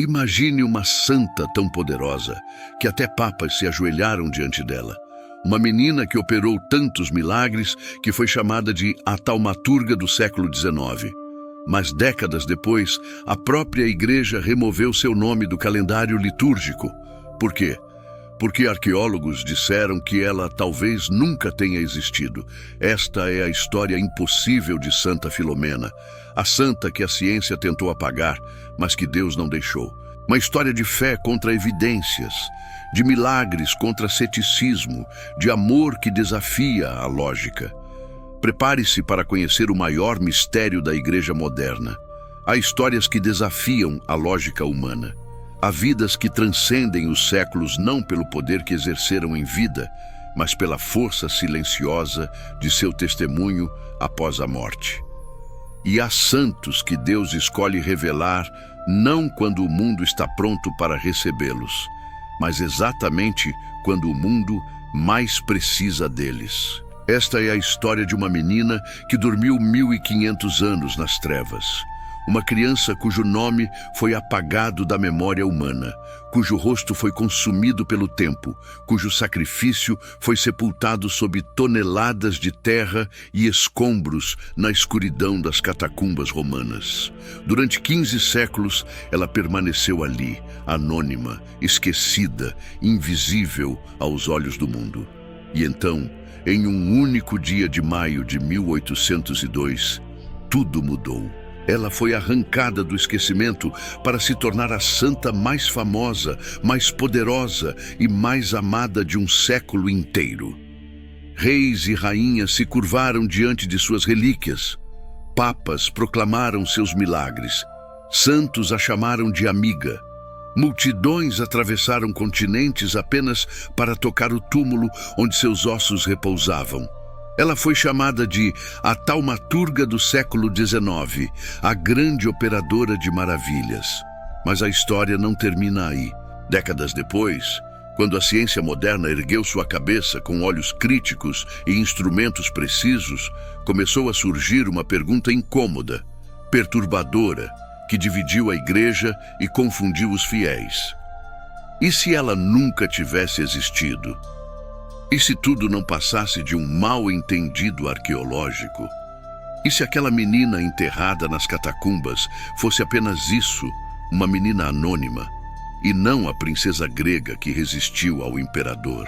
Imagine uma santa tão poderosa que até papas se ajoelharam diante dela. Uma menina que operou tantos milagres que foi chamada de a taumaturga do século XIX. Mas décadas depois, a própria igreja removeu seu nome do calendário litúrgico. Por quê? Porque arqueólogos disseram que ela talvez nunca tenha existido. Esta é a história impossível de Santa Filomena, a santa que a ciência tentou apagar, mas que Deus não deixou. Uma história de fé contra evidências, de milagres contra ceticismo, de amor que desafia a lógica. Prepare-se para conhecer o maior mistério da igreja moderna. Há histórias que desafiam a lógica humana. Há vidas que transcendem os séculos não pelo poder que exerceram em vida, mas pela força silenciosa de seu testemunho após a morte. E há santos que Deus escolhe revelar não quando o mundo está pronto para recebê-los, mas exatamente quando o mundo mais precisa deles. Esta é a história de uma menina que dormiu 1500 anos nas trevas. Uma criança cujo nome foi apagado da memória humana, cujo rosto foi consumido pelo tempo, cujo sacrifício foi sepultado sob toneladas de terra e escombros na escuridão das catacumbas romanas. Durante 15 séculos, ela permaneceu ali, anônima, esquecida, invisível aos olhos do mundo. E então, em um único dia de maio de 1802, tudo mudou. Ela foi arrancada do esquecimento para se tornar a santa mais famosa, mais poderosa e mais amada de um século inteiro. Reis e rainhas se curvaram diante de suas relíquias. Papas proclamaram seus milagres. Santos a chamaram de amiga. Multidões atravessaram continentes apenas para tocar o túmulo onde seus ossos repousavam. Ela foi chamada de a taumaturga do século XIX, a grande operadora de maravilhas. Mas a história não termina aí. Décadas depois, quando a ciência moderna ergueu sua cabeça com olhos críticos e instrumentos precisos, começou a surgir uma pergunta incômoda, perturbadora, que dividiu a igreja e confundiu os fiéis. E se ela nunca tivesse existido? E se tudo não passasse de um mal-entendido arqueológico? E se aquela menina enterrada nas catacumbas fosse apenas isso, uma menina anônima, e não a princesa grega que resistiu ao imperador?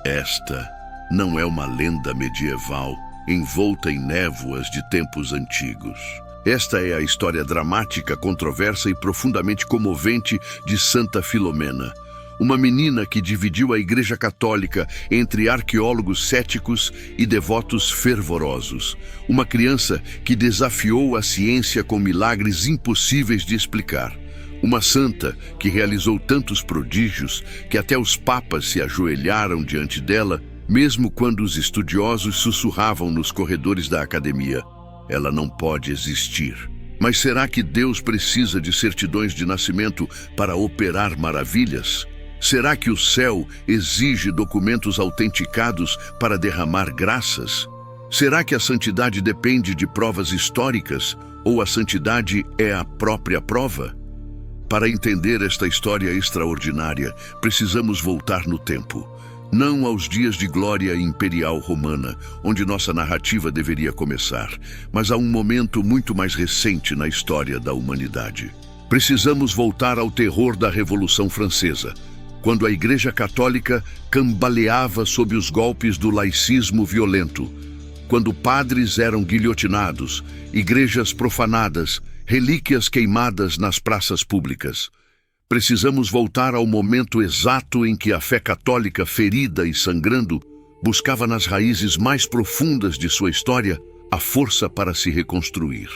Esta não é uma lenda medieval envolta em névoas de tempos antigos. Esta é a história dramática, controversa e profundamente comovente de Santa Filomena. Uma menina que dividiu a Igreja Católica entre arqueólogos céticos e devotos fervorosos. Uma criança que desafiou a ciência com milagres impossíveis de explicar. Uma santa que realizou tantos prodígios que até os papas se ajoelharam diante dela, mesmo quando os estudiosos sussurravam nos corredores da academia: ela não pode existir. Mas será que Deus precisa de certidões de nascimento para operar maravilhas? Será que o céu exige documentos autenticados para derramar graças? Será que a santidade depende de provas históricas ou a santidade é a própria prova? Para entender esta história extraordinária, precisamos voltar no tempo. Não aos dias de glória imperial romana, onde nossa narrativa deveria começar, mas a um momento muito mais recente na história da humanidade. Precisamos voltar ao terror da Revolução Francesa, quando a Igreja Católica cambaleava sob os golpes do laicismo violento, quando padres eram guilhotinados, igrejas profanadas, relíquias queimadas nas praças públicas. Precisamos voltar ao momento exato em que a fé católica, ferida e sangrando, buscava nas raízes mais profundas de sua história a força para se reconstruir.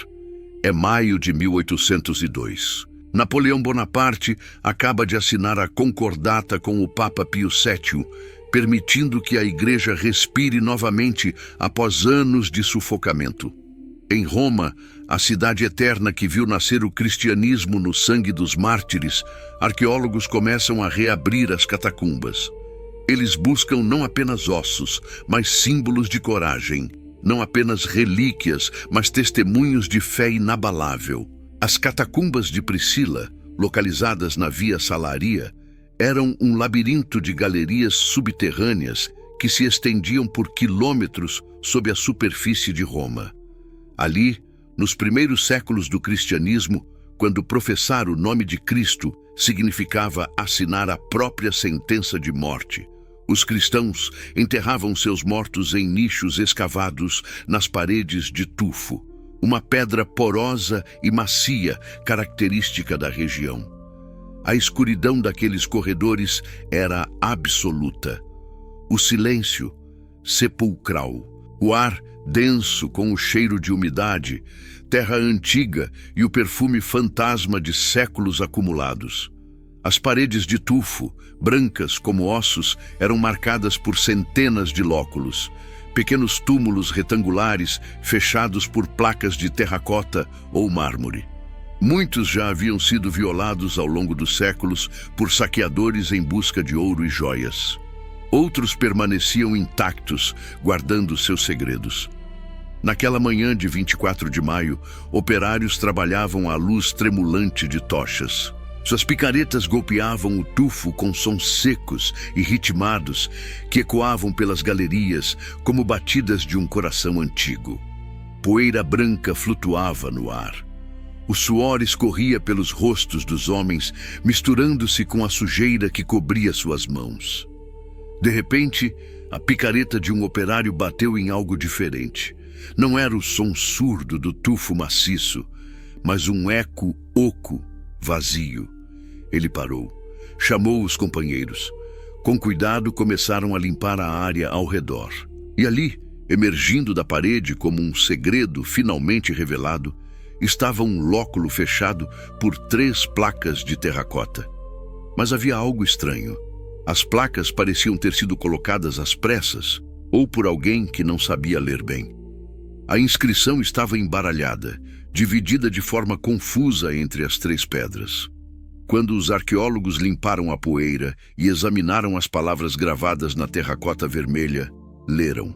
É maio de 1802. Napoleão Bonaparte acaba de assinar a concordata com o Papa Pio VII, permitindo que a Igreja respire novamente após anos de sufocamento. Em Roma, a cidade eterna que viu nascer o cristianismo no sangue dos mártires, arqueólogos começam a reabrir as catacumbas. Eles buscam não apenas ossos, mas símbolos de coragem, não apenas relíquias, mas testemunhos de fé inabalável. As catacumbas de Priscila, localizadas na Via Salaria, eram um labirinto de galerias subterrâneas que se estendiam por quilômetros sob a superfície de Roma. Ali, nos primeiros séculos do cristianismo, quando professar o nome de Cristo significava assinar a própria sentença de morte, os cristãos enterravam seus mortos em nichos escavados nas paredes de tufo, uma pedra porosa e macia característica da região. A escuridão daqueles corredores era absoluta. O silêncio, sepulcral. O ar denso com o cheiro de umidade, terra antiga e o perfume fantasma de séculos acumulados. As paredes de tufo, brancas como ossos, eram marcadas por centenas de lóculos, pequenos túmulos retangulares fechados por placas de terracota ou mármore. Muitos já haviam sido violados ao longo dos séculos por saqueadores em busca de ouro e joias. Outros permaneciam intactos, guardando seus segredos. Naquela manhã de 24 de maio, operários trabalhavam à luz tremulante de tochas. Suas picaretas golpeavam o tufo com sons secos e ritmados que ecoavam pelas galerias como batidas de um coração antigo. Poeira branca flutuava no ar. O suor escorria pelos rostos dos homens, misturando-se com a sujeira que cobria suas mãos. De repente, a picareta de um operário bateu em algo diferente. Não era o som surdo do tufo maciço, mas um eco oco, vazio. Ele parou, chamou os companheiros. Com cuidado, começaram a limpar a área ao redor. E ali, emergindo da parede como um segredo finalmente revelado, estava um lóculo fechado por 3 placas de terracota. Mas havia algo estranho. As placas pareciam ter sido colocadas às pressas, ou por alguém que não sabia ler bem. A inscrição estava embaralhada, dividida de forma confusa entre as 3 pedras. Quando os arqueólogos limparam a poeira e examinaram as palavras gravadas na terracota vermelha, leram: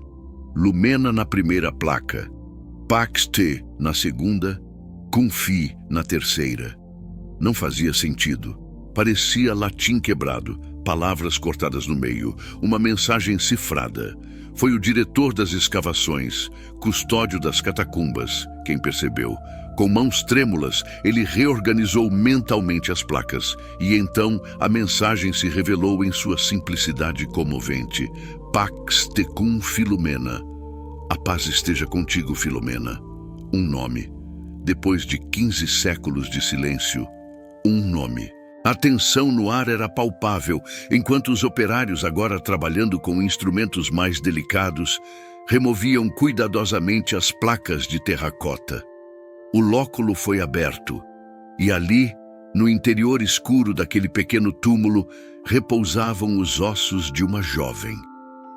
Lumena na primeira placa, Pax Te na segunda, Cum Fi na terceira. Não fazia sentido. Parecia latim quebrado, palavras cortadas no meio, uma mensagem cifrada. Foi o diretor das escavações, custódio das catacumbas, quem percebeu. Com mãos trêmulas, ele reorganizou mentalmente as placas, e então a mensagem se revelou em sua simplicidade comovente. Pax Tecum Filomena. A paz esteja contigo, Filomena. Um nome. Depois de 15 séculos de silêncio, um nome. A tensão no ar era palpável, enquanto os operários, agora trabalhando com instrumentos mais delicados, removiam cuidadosamente as placas de terracota. O lóculo foi aberto, e ali, no interior escuro daquele pequeno túmulo, repousavam os ossos de uma jovem.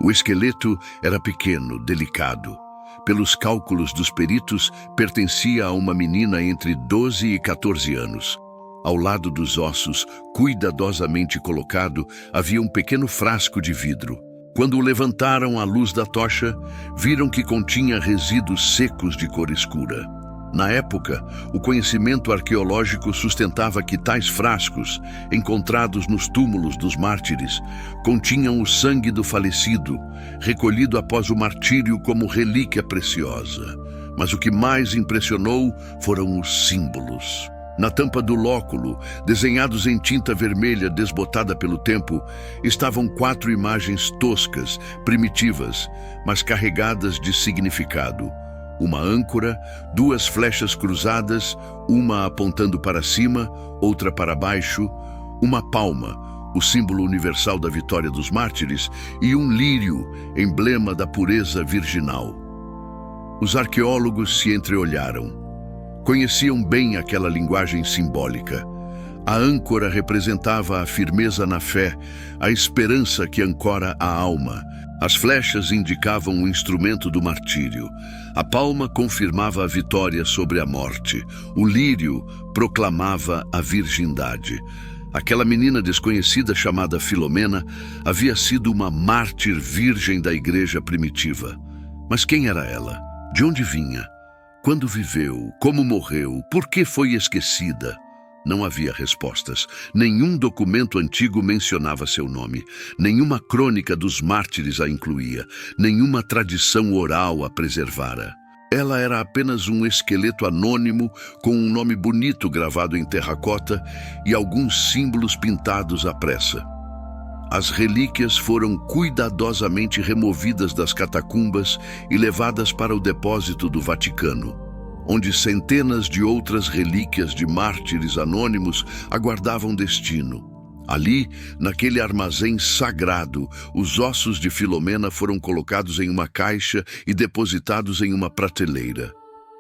O esqueleto era pequeno, delicado. Pelos cálculos dos peritos, pertencia a uma menina entre 12 e 14 anos. Ao lado dos ossos, cuidadosamente colocado, havia um pequeno frasco de vidro. Quando o levantaram à luz da tocha, viram que continha resíduos secos de cor escura. Na época, o conhecimento arqueológico sustentava que tais frascos, encontrados nos túmulos dos mártires, continham o sangue do falecido, recolhido após o martírio como relíquia preciosa. Mas o que mais impressionou foram os símbolos. Na tampa do lóculo, desenhados em tinta vermelha desbotada pelo tempo, estavam 4 imagens toscas, primitivas, mas carregadas de significado. Uma âncora, 2 flechas cruzadas, uma apontando para cima, outra para baixo, uma palma, o símbolo universal da vitória dos mártires, e um lírio, emblema da pureza virginal. Os arqueólogos se entreolharam. Conheciam bem aquela linguagem simbólica. A âncora representava a firmeza na fé, a esperança que ancora a alma. As flechas indicavam o instrumento do martírio. A palma confirmava a vitória sobre a morte. O lírio proclamava a virgindade. Aquela menina desconhecida chamada Filomena havia sido uma mártir virgem da igreja primitiva. Mas quem era ela? De onde vinha? Quando viveu? Como morreu? Por que foi esquecida? Não havia respostas. Nenhum documento antigo mencionava seu nome. Nenhuma crônica dos mártires a incluía. Nenhuma tradição oral a preservara. Ela era apenas um esqueleto anônimo com um nome bonito gravado em terracota e alguns símbolos pintados à pressa. As relíquias foram cuidadosamente removidas das catacumbas e levadas para o depósito do Vaticano, onde centenas de outras relíquias de mártires anônimos aguardavam destino. Ali, naquele armazém sagrado, os ossos de Filomena foram colocados em uma caixa e depositados em uma prateleira.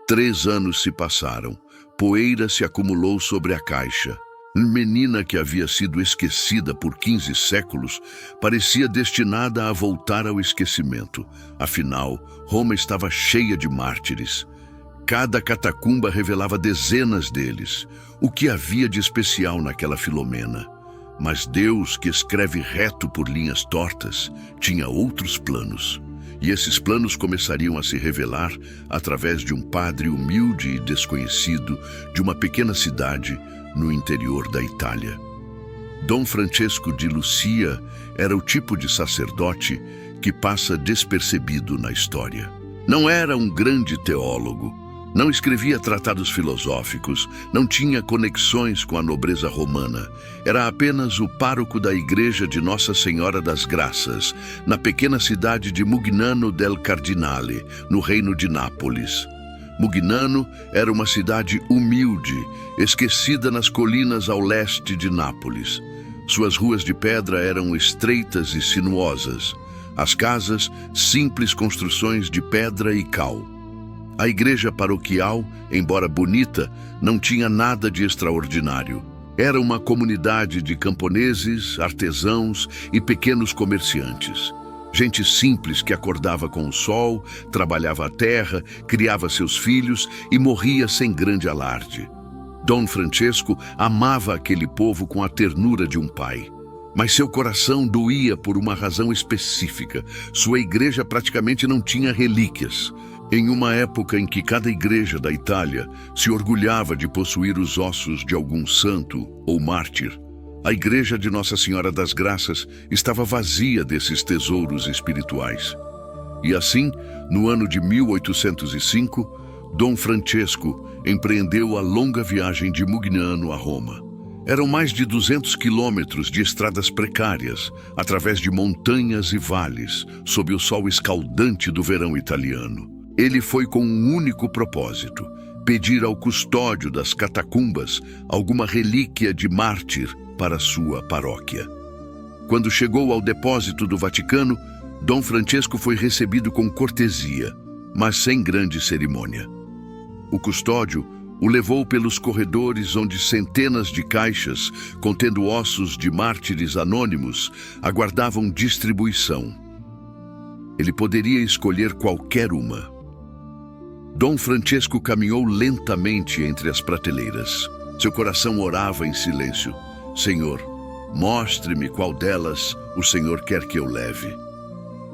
3 anos se passaram. Poeira se acumulou sobre a caixa. Menina que havia sido esquecida por 15 séculos parecia destinada a voltar ao esquecimento. Afinal, Roma estava cheia de mártires. Cada catacumba revelava dezenas deles. O que havia de especial naquela Filomena? Mas Deus, que escreve reto por linhas tortas, tinha outros planos. E esses planos começariam a se revelar através de um padre humilde e desconhecido de uma pequena cidade no interior da Itália. Dom Francesco de Lucia era o tipo de sacerdote que passa despercebido na história. Não era um grande teólogo, não escrevia tratados filosóficos, não tinha conexões com a nobreza romana. Era apenas o pároco da igreja de Nossa Senhora das Graças, na pequena cidade de Mugnano del Cardinale, no reino de Nápoles. Mugnano era uma cidade humilde, esquecida nas colinas ao leste de Nápoles. Suas ruas de pedra eram estreitas e sinuosas. As casas, simples construções de pedra e cal. A igreja paroquial, embora bonita, não tinha nada de extraordinário. Era uma comunidade de camponeses, artesãos e pequenos comerciantes. Gente simples que acordava com o sol, trabalhava a terra, criava seus filhos e morria sem grande alarde. Dom Francesco amava aquele povo com a ternura de um pai. Mas seu coração doía por uma razão específica. Sua igreja praticamente não tinha relíquias. Em uma época em que cada igreja da Itália se orgulhava de possuir os ossos de algum santo ou mártir, a igreja de Nossa Senhora das Graças estava vazia desses tesouros espirituais. E assim, no ano de 1805, Dom Francesco empreendeu a longa viagem de Mugnano a Roma. Eram mais de 200 quilômetros de estradas precárias, através de montanhas e vales, sob o sol escaldante do verão italiano. Ele foi com um único propósito: pedir ao custódio das catacumbas alguma relíquia de mártir para sua paróquia. Quando chegou ao depósito do Vaticano, Dom Francesco foi recebido com cortesia, mas sem grande cerimônia. O custódio o levou pelos corredores onde centenas de caixas, contendo ossos de mártires anônimos, aguardavam distribuição. Ele poderia escolher qualquer uma. Dom Francesco caminhou lentamente entre as prateleiras. Seu coração orava em silêncio: Senhor, mostre-me qual delas o Senhor quer que eu leve.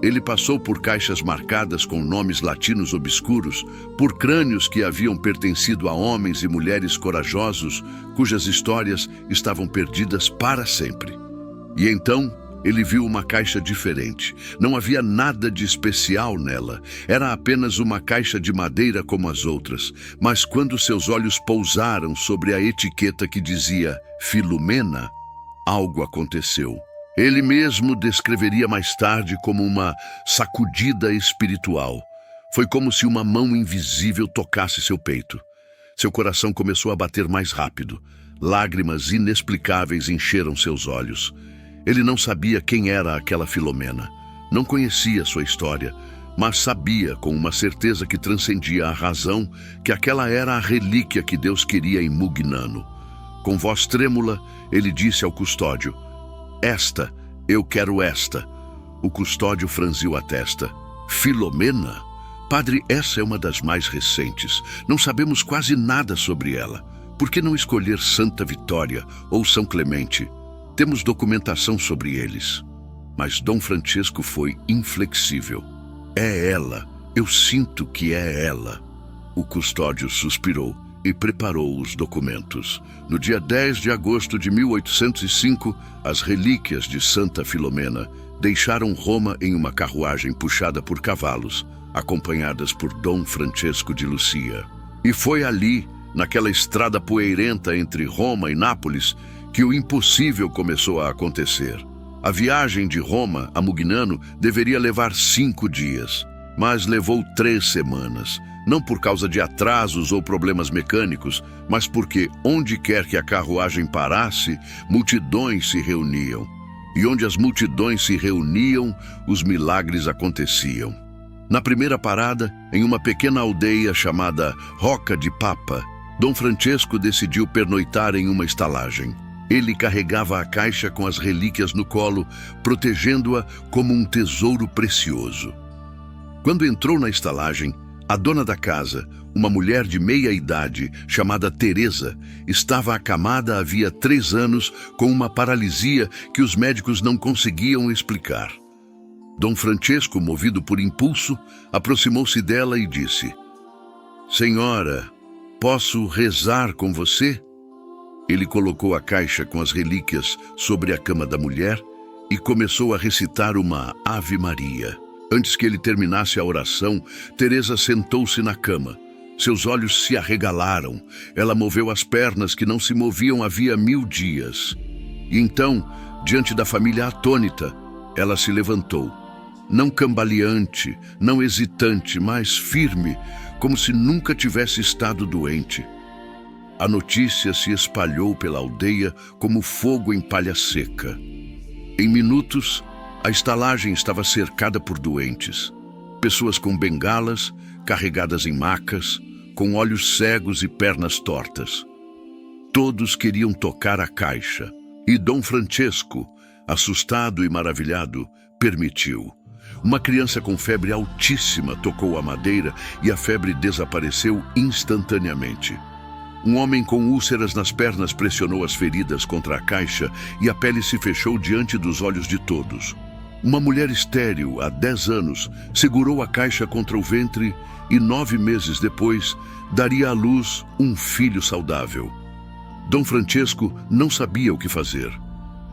Ele passou por caixas marcadas com nomes latinos obscuros, por crânios que haviam pertencido a homens e mulheres corajosos, cujas histórias estavam perdidas para sempre. E então ele viu uma caixa diferente. Não havia nada de especial nela. Era apenas uma caixa de madeira como as outras. Mas quando seus olhos pousaram sobre a etiqueta que dizia Filomena, algo aconteceu. Ele mesmo descreveria mais tarde como uma sacudida espiritual. Foi como se uma mão invisível tocasse seu peito. Seu coração começou a bater mais rápido. Lágrimas inexplicáveis encheram seus olhos. Ele não sabia quem era aquela Filomena. Não conhecia sua história, mas sabia com uma certeza que transcendia a razão que aquela era a relíquia que Deus queria em Mugnano. Com voz trêmula, ele disse ao custódio: Esta, eu quero esta. O custódio franziu a testa. Filomena? Padre, essa é uma das mais recentes. Não sabemos quase nada sobre ela. Por que não escolher Santa Vitória ou São Clemente? Temos documentação sobre eles. Mas Dom Francesco foi inflexível. É ela. Eu sinto que é ela. O custódio suspirou. e preparou os documentos. No dia 10 de agosto de 1805, as relíquias de Santa Filomena deixaram Roma em uma carruagem puxada por cavalos, acompanhadas por Dom Francesco de Lucia. E foi ali, naquela estrada poeirenta entre Roma e Nápoles, que o impossível começou a acontecer. A viagem de Roma a Mugnano deveria levar 5 dias, mas levou 3 semanas. Não por causa de atrasos ou problemas mecânicos, mas porque, onde quer que a carruagem parasse, multidões se reuniam. E onde as multidões se reuniam, os milagres aconteciam. Na primeira parada, em uma pequena aldeia chamada Roca de Papa, Dom Francesco decidiu pernoitar em uma estalagem. Ele carregava a caixa com as relíquias no colo, protegendo-a como um tesouro precioso. Quando entrou na estalagem, a dona da casa, uma mulher de meia idade, chamada Teresa, estava acamada havia 3 anos com uma paralisia que os médicos não conseguiam explicar. Dom Francesco, movido por impulso, aproximou-se dela e disse: "Senhora, posso rezar com você?" Ele colocou a caixa com as relíquias sobre a cama da mulher e começou a recitar uma Ave Maria. Antes que ele terminasse a oração, Teresa sentou-se na cama. Seus olhos se arregalaram. Ela moveu as pernas que não se moviam havia 1000 dias. E então, diante da família atônita, ela se levantou. Não cambaleante, não hesitante, mas firme, como se nunca tivesse estado doente. A notícia se espalhou pela aldeia como fogo em palha seca. Em minutos, a estalagem estava cercada por doentes. Pessoas com bengalas, carregadas em macas, com olhos cegos e pernas tortas. Todos queriam tocar a caixa, e Dom Francesco, assustado e maravilhado, permitiu. Uma criança com febre altíssima tocou a madeira e a febre desapareceu instantaneamente. Um homem com úlceras nas pernas pressionou as feridas contra a caixa e a pele se fechou diante dos olhos de todos. Uma mulher estéril, há 10 anos, segurou a caixa contra o ventre e 9 meses depois daria à luz um filho saudável. Dom Francesco não sabia o que fazer.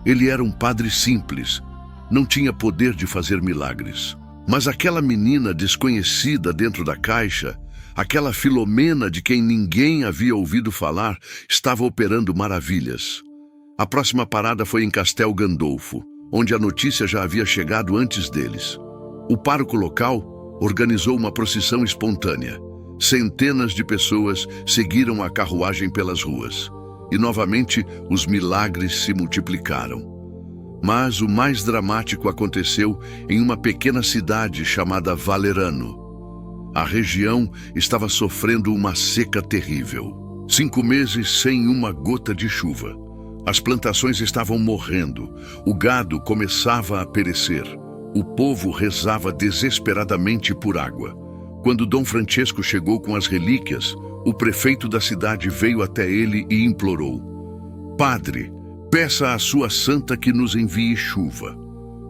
Ele era um padre simples, não tinha poder de fazer milagres. Mas aquela menina desconhecida dentro da caixa, aquela Filomena de quem ninguém havia ouvido falar, estava operando maravilhas. A próxima parada foi em Castel Gandolfo, onde a notícia já havia chegado antes deles. O pároco local organizou uma procissão espontânea. Centenas de pessoas seguiram a carruagem pelas ruas. E novamente os milagres se multiplicaram. Mas o mais dramático aconteceu em uma pequena cidade chamada Valerano. A região estava sofrendo uma seca terrível. 5 meses sem uma gota de chuva. As plantações estavam morrendo. O gado começava a perecer. O povo rezava desesperadamente por água. Quando Dom Francesco chegou com as relíquias, o prefeito da cidade veio até ele e implorou: "Padre, peça à sua santa que nos envie chuva."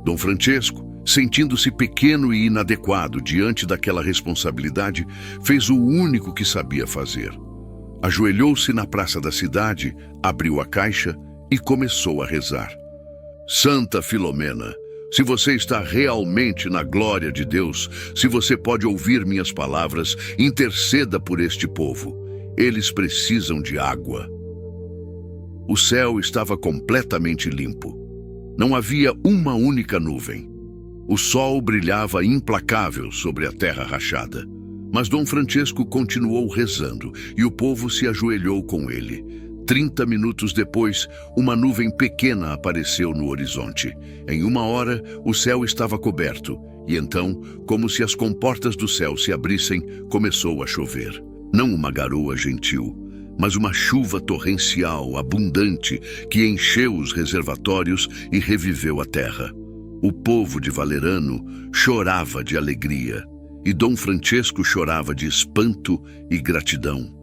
Dom Francesco, sentindo-se pequeno e inadequado diante daquela responsabilidade, fez o único que sabia fazer. Ajoelhou-se na praça da cidade, abriu a caixa e começou a rezar. "Santa Filomena, se você está realmente na glória de Deus, se você pode ouvir minhas palavras, interceda por este povo. Eles precisam de água." O céu estava completamente limpo. Não havia uma única nuvem. O sol brilhava implacável sobre a terra rachada. Mas Dom Francesco continuou rezando e o povo se ajoelhou com ele. 30 minutos depois, uma nuvem pequena apareceu no horizonte. Em 1 hora, o céu estava coberto e então, como se as comportas do céu se abrissem, começou a chover. Não uma garoa gentil, mas uma chuva torrencial, abundante, que encheu os reservatórios e reviveu a terra. O povo de Valerano chorava de alegria, e Dom Francesco chorava de espanto e gratidão.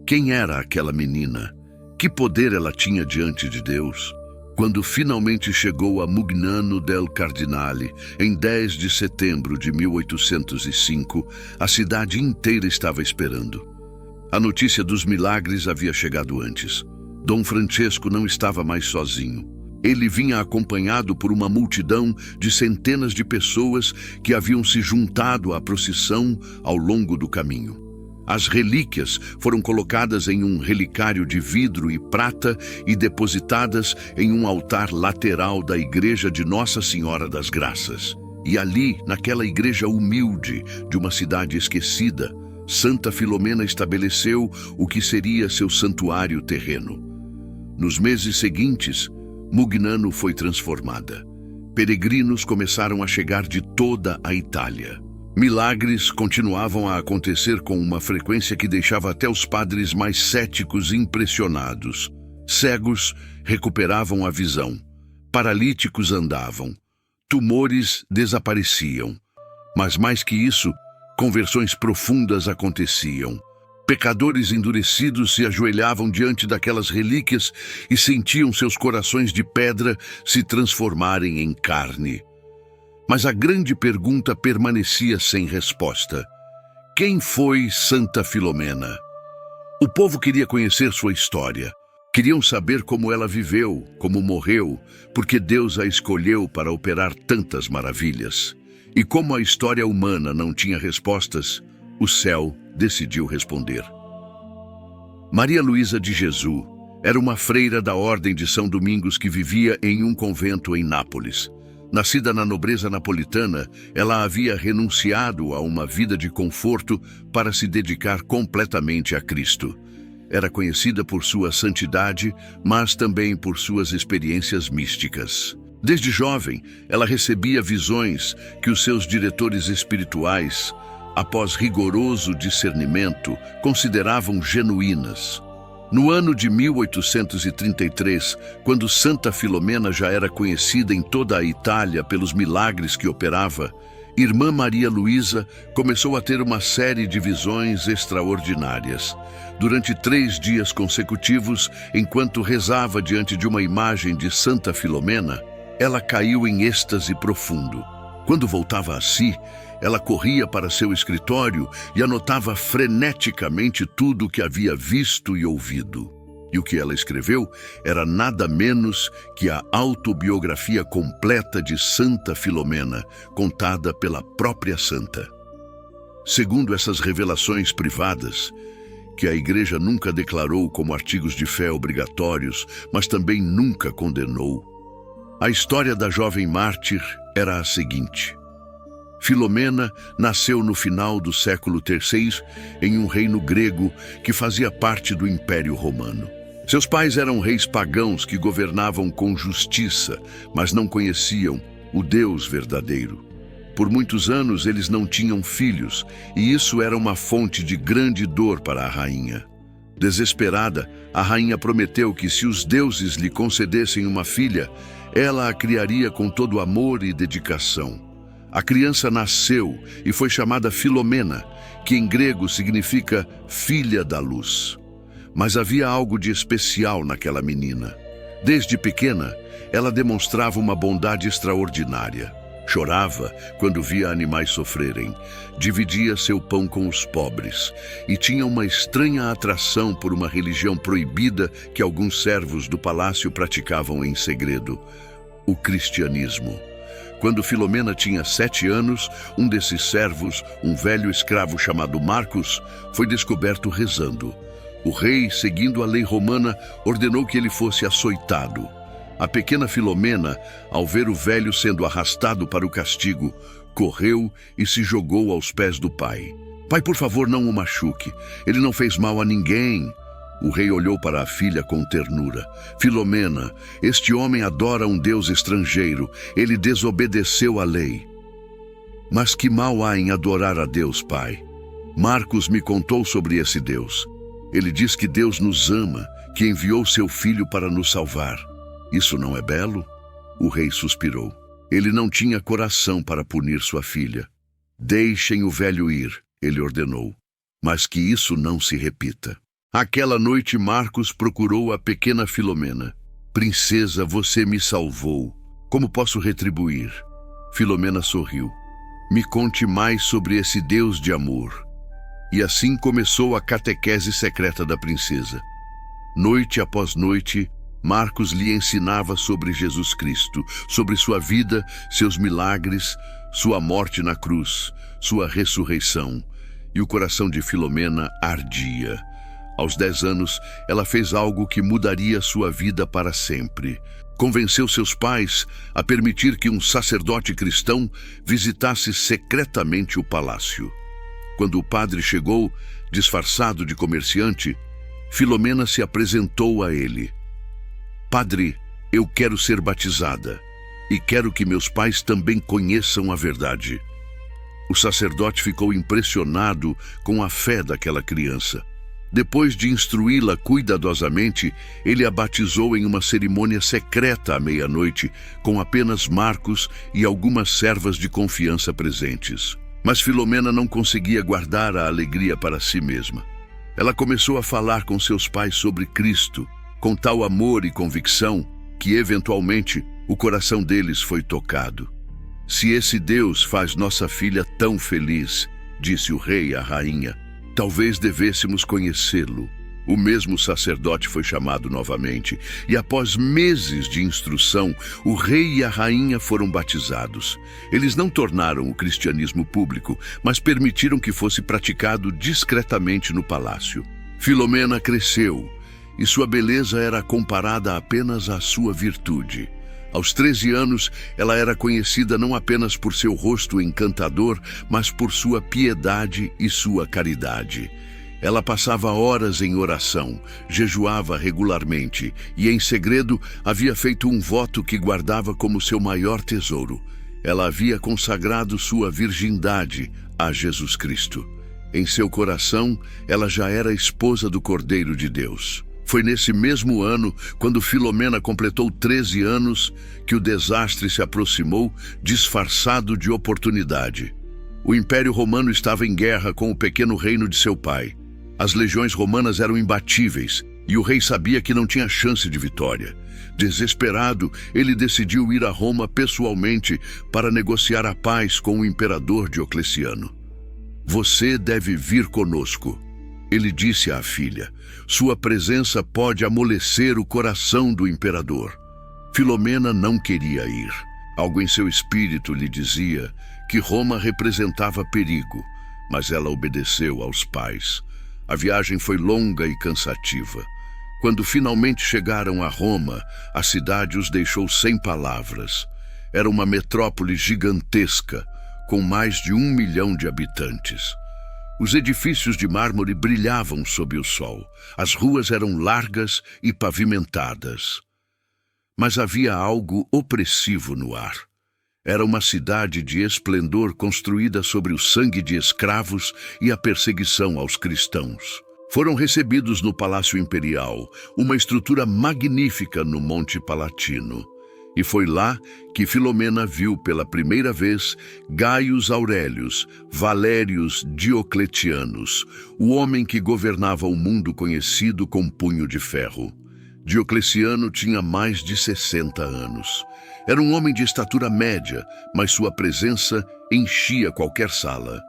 Quem era aquela menina? Que poder ela tinha diante de Deus? Quando finalmente chegou a Mugnano del Cardinale, em 10 de setembro de 1805, a cidade inteira estava esperando. A notícia dos milagres havia chegado antes. Dom Francesco não estava mais sozinho. Ele vinha acompanhado por uma multidão de centenas de pessoas que haviam se juntado à procissão ao longo do caminho. As relíquias foram colocadas em um relicário de vidro e prata e depositadas em um altar lateral da igreja de Nossa Senhora das Graças. E ali, naquela igreja humilde de uma cidade esquecida, Santa Filomena estabeleceu o que seria seu santuário terreno. Nos meses seguintes, Mugnano foi transformada. Peregrinos começaram a chegar de toda a Itália. Milagres continuavam a acontecer com uma frequência que deixava até os padres mais céticos impressionados. Cegos recuperavam a visão, paralíticos andavam, tumores desapareciam. Mas mais que isso, conversões profundas aconteciam. Pecadores endurecidos se ajoelhavam diante daquelas relíquias e sentiam seus corações de pedra se transformarem em carne. Mas a grande pergunta permanecia sem resposta. Quem foi Santa Filomena? O povo queria conhecer sua história. Queriam saber como ela viveu, como morreu, porque Deus a escolheu para operar tantas maravilhas. E como a história humana não tinha respostas, o céu decidiu responder. Maria Luísa de Jesus era uma freira da Ordem de São Domingos que vivia em um convento em Nápoles. Nascida na nobreza napolitana, ela havia renunciado a uma vida de conforto para se dedicar completamente a Cristo. Era conhecida por sua santidade, mas também por suas experiências místicas. Desde jovem, ela recebia visões que os seus diretores espirituais, após rigoroso discernimento, consideravam genuínas. No ano de 1833, quando Santa Filomena já era conhecida em toda a Itália pelos milagres que operava, Irmã Maria Luísa começou a ter uma série de visões extraordinárias. Durante 3 dias consecutivos, enquanto rezava diante de uma imagem de Santa Filomena, ela caiu em êxtase profundo. Quando voltava a si, ela corria para seu escritório e anotava freneticamente tudo o que havia visto e ouvido. E o que ela escreveu era nada menos que a autobiografia completa de Santa Filomena, contada pela própria santa. Segundo essas revelações privadas, que a Igreja nunca declarou como artigos de fé obrigatórios, mas também nunca condenou, a história da jovem mártir era a seguinte. Filomena nasceu no final do século III em um reino grego que fazia parte do Império Romano. Seus pais eram reis pagãos que governavam com justiça, mas não conheciam o Deus verdadeiro. Por muitos anos eles não tinham filhos, e isso era uma fonte de grande dor para a rainha. Desesperada, a rainha prometeu que se os deuses lhe concedessem uma filha, ela a criaria com todo amor e dedicação. A criança nasceu e foi chamada Filomena, que em grego significa filha da luz. Mas havia algo de especial naquela menina. Desde pequena, ela demonstrava uma bondade extraordinária. Chorava quando via animais sofrerem, dividia seu pão com os pobres e tinha uma estranha atração por uma religião proibida que alguns servos do palácio praticavam em segredo: o cristianismo. Quando Filomena tinha 7 anos, um desses servos, um velho escravo chamado Marcos, foi descoberto rezando. O rei, seguindo a lei romana, ordenou que ele fosse açoitado. A pequena Filomena, ao ver o velho sendo arrastado para o castigo, correu e se jogou aos pés do pai. Pai, por favor, não o machuque. Ele não fez mal a ninguém. O rei olhou para a filha com ternura. Filomena, este homem adora um Deus estrangeiro. Ele desobedeceu à lei. Mas que mal há em adorar a Deus, pai? Marcos me contou sobre esse Deus. Ele diz que Deus nos ama, que enviou seu filho para nos salvar. Isso não é belo? O rei suspirou. Ele não tinha coração para punir sua filha. Deixem o velho ir, ele ordenou. Mas que isso não se repita. Aquela noite Marcos procurou a pequena Filomena. Princesa, você me salvou. Como posso retribuir? Filomena sorriu. Me conte mais sobre esse Deus de amor. E assim começou a catequese secreta da princesa. Noite após noite, Marcos lhe ensinava sobre Jesus Cristo, sobre sua vida, seus milagres, sua morte na cruz, sua ressurreição. E o coração de Filomena ardia. Aos 10 anos, ela fez algo que mudaria sua vida para sempre. Convenceu seus pais a permitir que um sacerdote cristão visitasse secretamente o palácio. Quando o padre chegou, disfarçado de comerciante, Filomena se apresentou a ele. Padre, eu quero ser batizada e quero que meus pais também conheçam a verdade. O sacerdote ficou impressionado com a fé daquela criança. Depois de instruí-la cuidadosamente, ele a batizou em uma cerimônia secreta à meia-noite, com apenas Marcos e algumas servas de confiança presentes. Mas Filomena não conseguia guardar a alegria para si mesma. Ela começou a falar com seus pais sobre Cristo, com tal amor e convicção que, eventualmente, o coração deles foi tocado. Se esse Deus faz nossa filha tão feliz, disse o rei à rainha, talvez devêssemos conhecê-lo. O mesmo sacerdote foi chamado novamente, e após meses de instrução, o rei e a rainha foram batizados. Eles não tornaram o cristianismo público, mas permitiram que fosse praticado discretamente no palácio. Filomena cresceu, e sua beleza era comparada apenas à sua virtude. Aos 13 anos, ela era conhecida não apenas por seu rosto encantador, mas por sua piedade e sua caridade. Ela passava horas em oração, jejuava regularmente e, em segredo, havia feito um voto que guardava como seu maior tesouro. Ela havia consagrado sua virgindade a Jesus Cristo. Em seu coração, ela já era esposa do Cordeiro de Deus. Foi nesse mesmo ano, quando Filomena completou 13 anos, que o desastre se aproximou, disfarçado de oportunidade. O Império Romano estava em guerra com o pequeno reino de seu pai. As legiões romanas eram imbatíveis, e o rei sabia que não tinha chance de vitória. Desesperado, ele decidiu ir a Roma pessoalmente para negociar a paz com o imperador Diocleciano. Você deve vir conosco, ele disse à filha. Sua presença pode amolecer o coração do imperador. Filomena não queria ir. Algo em seu espírito lhe dizia que Roma representava perigo, mas ela obedeceu aos pais. A viagem foi longa e cansativa. Quando finalmente chegaram a Roma, a cidade os deixou sem palavras. Era uma metrópole gigantesca, com mais de 1 milhão de habitantes. Os edifícios de mármore brilhavam sob o sol. As ruas eram largas e pavimentadas. Mas havia algo opressivo no ar. Era uma cidade de esplendor construída sobre o sangue de escravos e a perseguição aos cristãos. Foram recebidos no Palácio Imperial, uma estrutura magnífica no Monte Palatino. E foi lá que Filomena viu pela primeira vez Gaius Aurelius, Valérius Diocletianos, o homem que governava o mundo conhecido com punho de ferro. Diocleciano tinha mais de 60 anos. Era um homem de estatura média, mas sua presença enchia qualquer sala.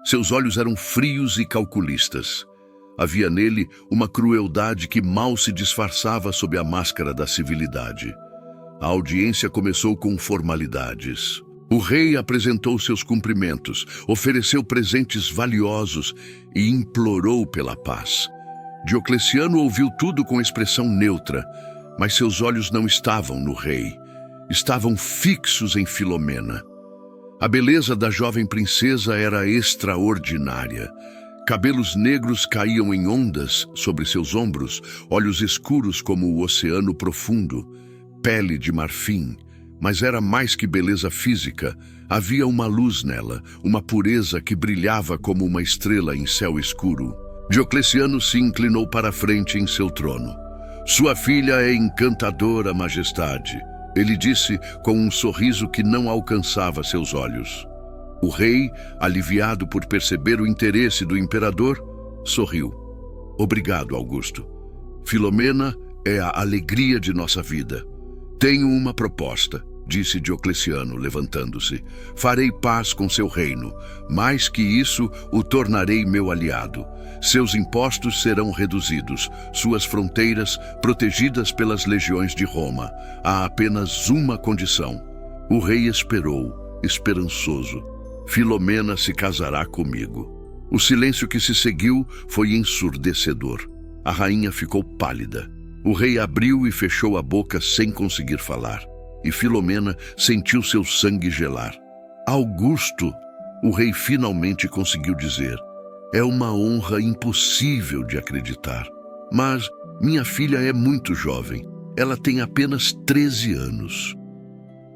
Seus olhos eram frios e calculistas. Havia nele uma crueldade que mal se disfarçava sob a máscara da civilidade. A audiência começou com formalidades. O rei apresentou seus cumprimentos, ofereceu presentes valiosos e implorou pela paz. Diocleciano ouviu tudo com expressão neutra, mas seus olhos não estavam no rei. Estavam fixos em Filomena. A beleza da jovem princesa era extraordinária. Cabelos negros caíam em ondas sobre seus ombros, olhos escuros como o oceano profundo, pele de marfim, mas era mais que beleza física. Havia uma luz nela, uma pureza que brilhava como uma estrela em céu escuro. Diocleciano se inclinou para a frente em seu trono. Sua filha é encantadora, majestade, ele disse com um sorriso que não alcançava seus olhos. O rei, aliviado por perceber o interesse do imperador, sorriu. Obrigado, Augusto. Filomena é a alegria de nossa vida. Tenho uma proposta. disse Diocleciano, levantando-se. Farei paz com seu reino. Mais que isso, o tornarei meu aliado. Seus impostos serão reduzidos, suas fronteiras protegidas pelas legiões de Roma. Há apenas uma condição. O rei esperou, esperançoso. Filomena se casará comigo. O silêncio que se seguiu foi ensurdecedor. A rainha ficou pálida. O rei abriu e fechou a boca sem conseguir falar. E Filomena sentiu seu sangue gelar. Augusto, o rei finalmente conseguiu dizer. É uma honra impossível de acreditar. Mas minha filha é muito jovem. Ela tem apenas 13 anos.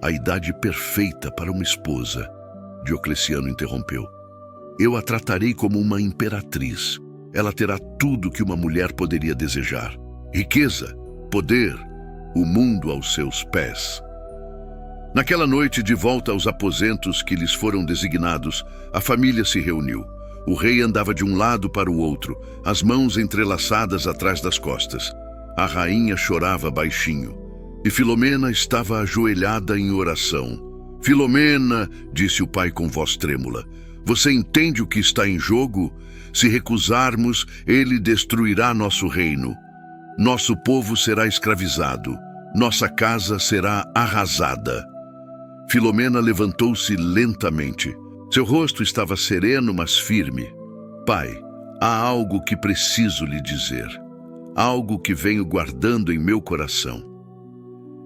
A idade perfeita para uma esposa. Diocleciano interrompeu. Eu a tratarei como uma imperatriz. Ela terá tudo que uma mulher poderia desejar. Riqueza, poder, o mundo aos seus pés. Naquela noite, de volta aos aposentos que lhes foram designados, a família se reuniu. O rei andava de um lado para o outro, as mãos entrelaçadas atrás das costas. A rainha chorava baixinho. E Filomena estava ajoelhada em oração. Filomena, disse o pai com voz trêmula, você entende o que está em jogo? Se recusarmos, ele destruirá nosso reino. Nosso povo será escravizado. Nossa casa será arrasada. Filomena levantou-se lentamente. Seu rosto estava sereno, mas firme. Pai, há algo que preciso lhe dizer. Algo que venho guardando em meu coração.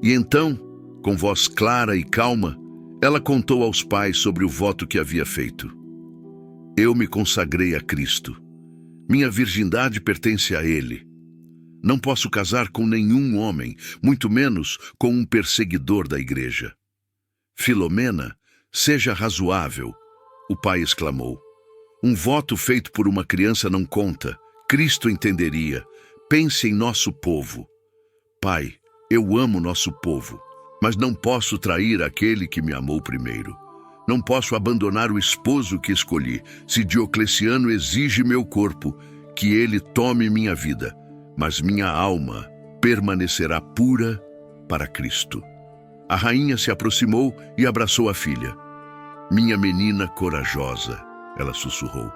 E então, com voz clara e calma, ela contou aos pais sobre o voto que havia feito. Eu me consagrei a Cristo. Minha virgindade pertence a Ele. Não posso casar com nenhum homem, muito menos com um perseguidor da igreja. Filomena, seja razoável, o pai exclamou. Um voto feito por uma criança não conta. Cristo entenderia. Pense em nosso povo. Pai, eu amo nosso povo, mas não posso trair aquele que me amou primeiro. Não posso abandonar o esposo que escolhi. Se Diocleciano exige meu corpo, que ele tome minha vida, mas minha alma permanecerá pura para Cristo. A rainha se aproximou e abraçou a filha. Minha menina corajosa, ela sussurrou,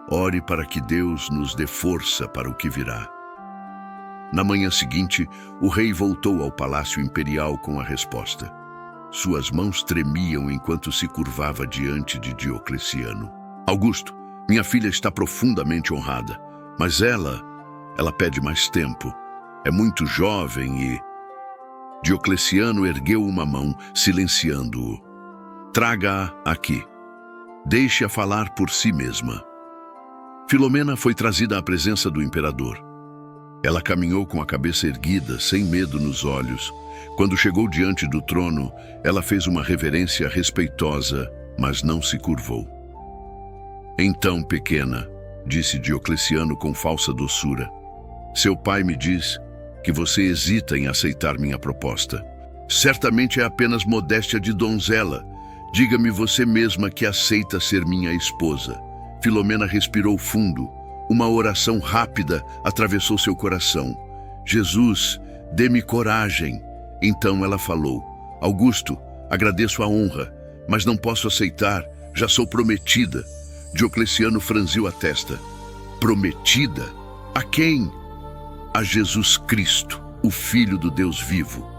ore para que Deus nos dê força para o que virá. Na manhã seguinte, o rei voltou ao palácio imperial com a resposta. Suas mãos tremiam enquanto se curvava diante de Diocleciano. Augusto, minha filha está profundamente honrada, mas ela pede mais tempo. É muito jovem e... Diocleciano ergueu uma mão, silenciando-o. Traga-a aqui. Deixe-a falar por si mesma. Filomena foi trazida à presença do imperador. Ela caminhou com a cabeça erguida, sem medo nos olhos. Quando chegou diante do trono, ela fez uma reverência respeitosa, mas não se curvou. Então, pequena, disse Diocleciano com falsa doçura, seu pai me diz que você hesita em aceitar minha proposta. Certamente é apenas modéstia de donzela. Diga-me você mesma que aceita ser minha esposa. Filomena respirou fundo. Uma oração rápida atravessou seu coração. Jesus, dê-me coragem. Então ela falou, Augusto, agradeço a honra, mas não posso aceitar, já sou prometida. Diocleciano franziu a testa. Prometida? A quem? A Jesus Cristo, o Filho do Deus vivo.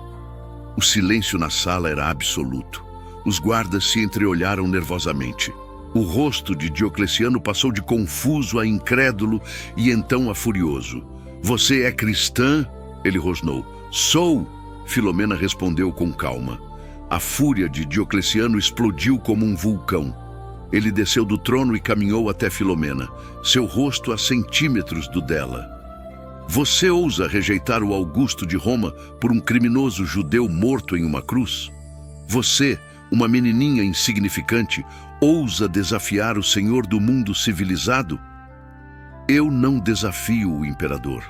O silêncio na sala era absoluto. Os guardas se entreolharam nervosamente. O rosto de Diocleciano passou de confuso a incrédulo e então a furioso. Você é cristã? Ele rosnou. Sou! Filomena respondeu com calma. A fúria de Diocleciano explodiu como um vulcão. Ele desceu do trono e caminhou até Filomena, seu rosto a centímetros do dela. Você ousa rejeitar o Augusto de Roma por um criminoso judeu morto em uma cruz? Você, uma menininha insignificante, ousa desafiar o Senhor do mundo civilizado? Eu não desafio o imperador,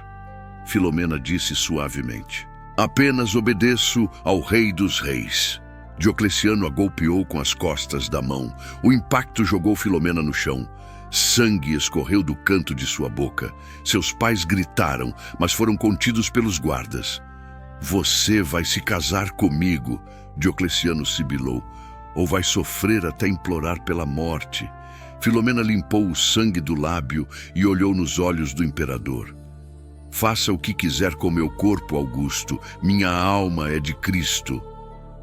Filomena disse suavemente. Apenas obedeço ao Rei dos Reis. Diocleciano a golpeou com as costas da mão. O impacto jogou Filomena no chão. Sangue escorreu do canto de sua boca. Seus pais gritaram, mas foram contidos pelos guardas. Você vai se casar comigo, Diocleciano sibilou. Ou vai sofrer até implorar pela morte. Filomena limpou o sangue do lábio e olhou nos olhos do imperador. Faça o que quiser com meu corpo, Augusto. Minha alma é de Cristo.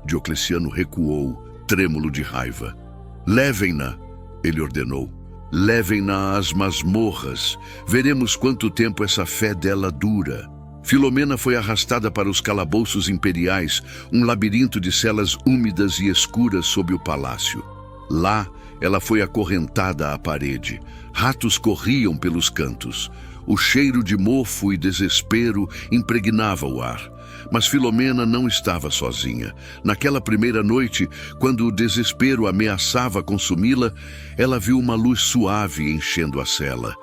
Diocleciano recuou, trêmulo de raiva. Levem-na, ele ordenou. Levem-na às masmorras. Veremos quanto tempo essa fé dela dura. Filomena foi arrastada para os calabouços imperiais, um labirinto de celas úmidas e escuras sob o palácio. Lá, ela foi acorrentada à parede. Ratos corriam pelos cantos. O cheiro de mofo e desespero impregnava o ar. Mas Filomena não estava sozinha. Naquela primeira noite, quando o desespero ameaçava consumi-la, ela viu uma luz suave enchendo a cela.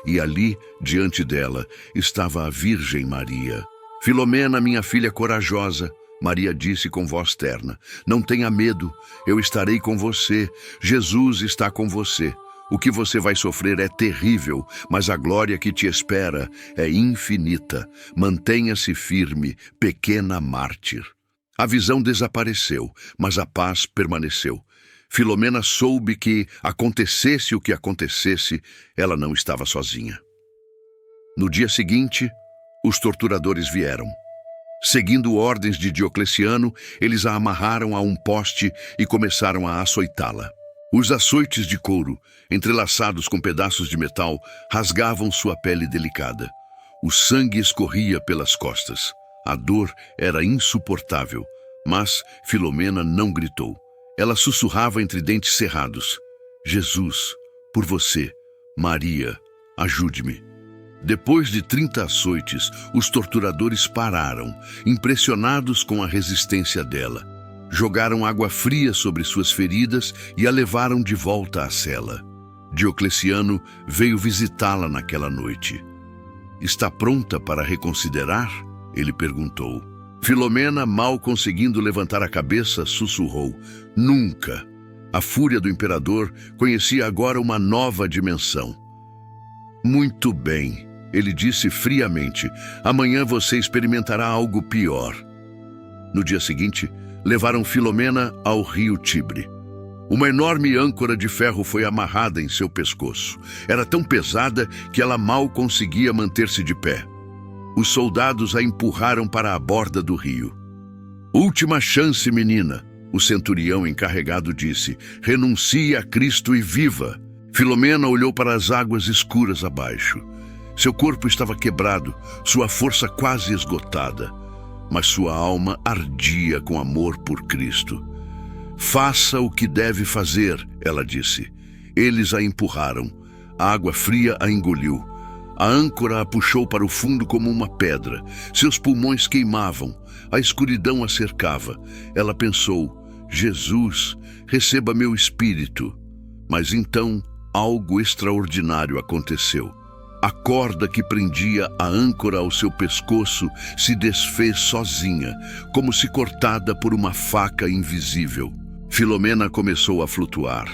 E ali, diante dela, estava a Virgem Maria. Filomena, minha filha corajosa, Maria disse com voz terna. Não tenha medo, eu estarei com você. Jesus está com você. O que você vai sofrer é terrível, mas a glória que te espera é infinita. Mantenha-se firme, pequena mártir. A visão desapareceu, mas a paz permaneceu. Filomena soube que, acontecesse o que acontecesse, ela não estava sozinha. No dia seguinte, os torturadores vieram. Seguindo ordens de Diocleciano, eles a amarraram a um poste e começaram a açoitá-la. Os açoites de couro, entrelaçados com pedaços de metal, rasgavam sua pele delicada. O sangue escorria pelas costas. A dor era insuportável, mas Filomena não gritou. Ela sussurrava entre dentes cerrados. Jesus, por você, Maria, ajude-me. Depois de 30 açoites, os torturadores pararam, impressionados com a resistência dela. Jogaram água fria sobre suas feridas e a levaram de volta à cela. Diocleciano veio visitá-la naquela noite. Está pronta para reconsiderar? Ele perguntou. Filomena, mal conseguindo levantar a cabeça, sussurrou. Nunca. A fúria do imperador conhecia agora uma nova dimensão. Muito bem, ele disse friamente. Amanhã você experimentará algo pior. No dia seguinte, levaram Filomena ao rio Tibre. Uma enorme âncora de ferro foi amarrada em seu pescoço. Era tão pesada que ela mal conseguia manter-se de pé. Os soldados a empurraram para a borda do rio. Última chance, menina, o centurião encarregado disse. Renuncie a Cristo e viva. Filomena olhou para as águas escuras abaixo. Seu corpo estava quebrado, sua força quase esgotada. Mas sua alma ardia com amor por Cristo. Faça o que deve fazer, ela disse. Eles a empurraram. A água fria a engoliu. A âncora a puxou para o fundo como uma pedra. Seus pulmões queimavam. A escuridão a cercava. Ela pensou, Jesus, receba meu espírito. Mas então, algo extraordinário aconteceu. A corda que prendia a âncora ao seu pescoço se desfez sozinha, como se cortada por uma faca invisível. Filomena começou a flutuar.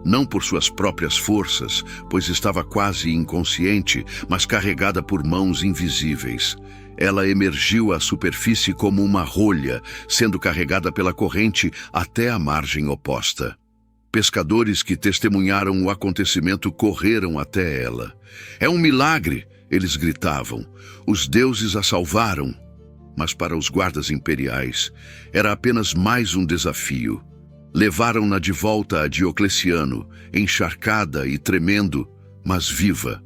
Não por suas próprias forças, pois estava quase inconsciente, mas carregada por mãos invisíveis. Ela emergiu à superfície como uma rolha, sendo carregada pela corrente até a margem oposta. Pescadores que testemunharam o acontecimento correram até ela. É um milagre, eles gritavam. Os deuses a salvaram. Mas para os guardas imperiais, era apenas mais um desafio. Levaram-na de volta a Diocleciano, encharcada e tremendo, mas viva.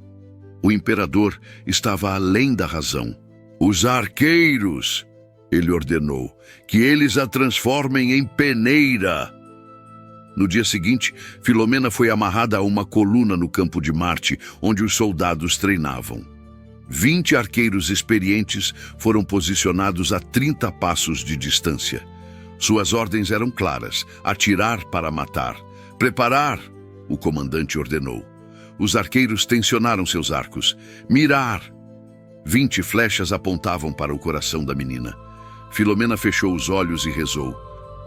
O imperador estava além da razão. Os arqueiros, ele ordenou, que eles a transformem em peneira. No dia seguinte, Filomena foi amarrada a uma coluna no campo de Marte, onde os soldados treinavam. 20 arqueiros experientes foram posicionados a 30 passos de distância. Suas ordens eram claras: atirar para matar. Preparar, o comandante ordenou. Os arqueiros tensionaram seus arcos. Mirar. 20 flechas apontavam para o coração da menina. Filomena fechou os olhos e rezou.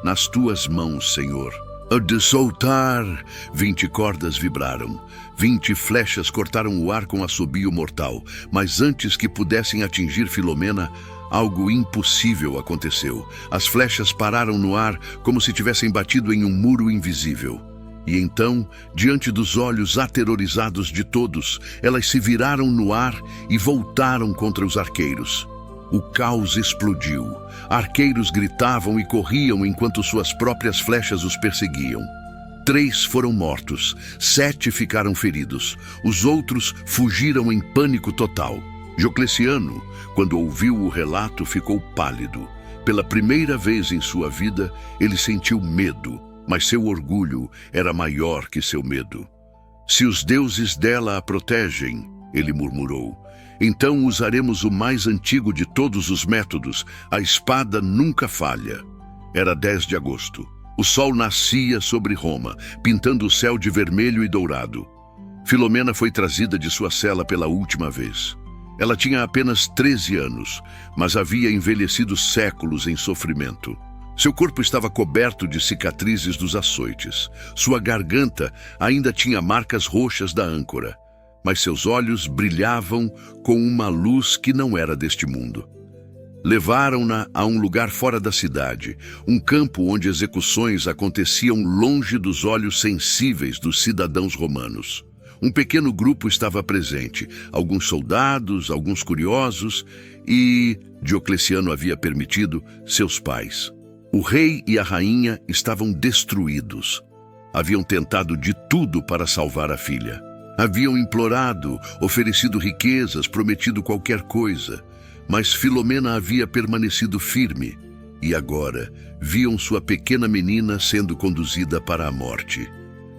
Nas tuas mãos, Senhor. A de soltar. 20 cordas vibraram. 20 flechas cortaram o ar com assobio mortal. Mas antes que pudessem atingir Filomena, Algo impossível aconteceu. As flechas pararam no ar como se tivessem batido em um muro invisível. E então, diante dos olhos aterrorizados de todos, elas se viraram no ar e voltaram contra os arqueiros. O caos explodiu. Arqueiros gritavam e corriam enquanto suas próprias flechas os perseguiam. 3 foram mortos, 7 ficaram feridos. Os outros fugiram em pânico total. Diocleciano, quando ouviu o relato, ficou pálido. Pela primeira vez em sua vida, ele sentiu medo, mas seu orgulho era maior que seu medo. Se os deuses dela a protegem, ele murmurou, então usaremos o mais antigo de todos os métodos, a espada nunca falha. Era 10 de agosto. O sol nascia sobre Roma, pintando o céu de vermelho e dourado. Filomena foi trazida de sua cela pela última vez. Ela tinha apenas 13 anos, mas havia envelhecido séculos em sofrimento. Seu corpo estava coberto de cicatrizes dos açoites. Sua garganta ainda tinha marcas roxas da âncora, mas seus olhos brilhavam com uma luz que não era deste mundo. Levaram-na a um lugar fora da cidade, um campo onde execuções aconteciam longe dos olhos sensíveis dos cidadãos romanos. Um pequeno grupo estava presente, alguns soldados, alguns curiosos e, Diocleciano havia permitido, seus pais. O rei e a rainha estavam destruídos. Haviam tentado de tudo para salvar a filha. Haviam implorado, oferecido riquezas, prometido qualquer coisa. Mas Filomena havia permanecido firme e agora viam sua pequena menina sendo conduzida para a morte.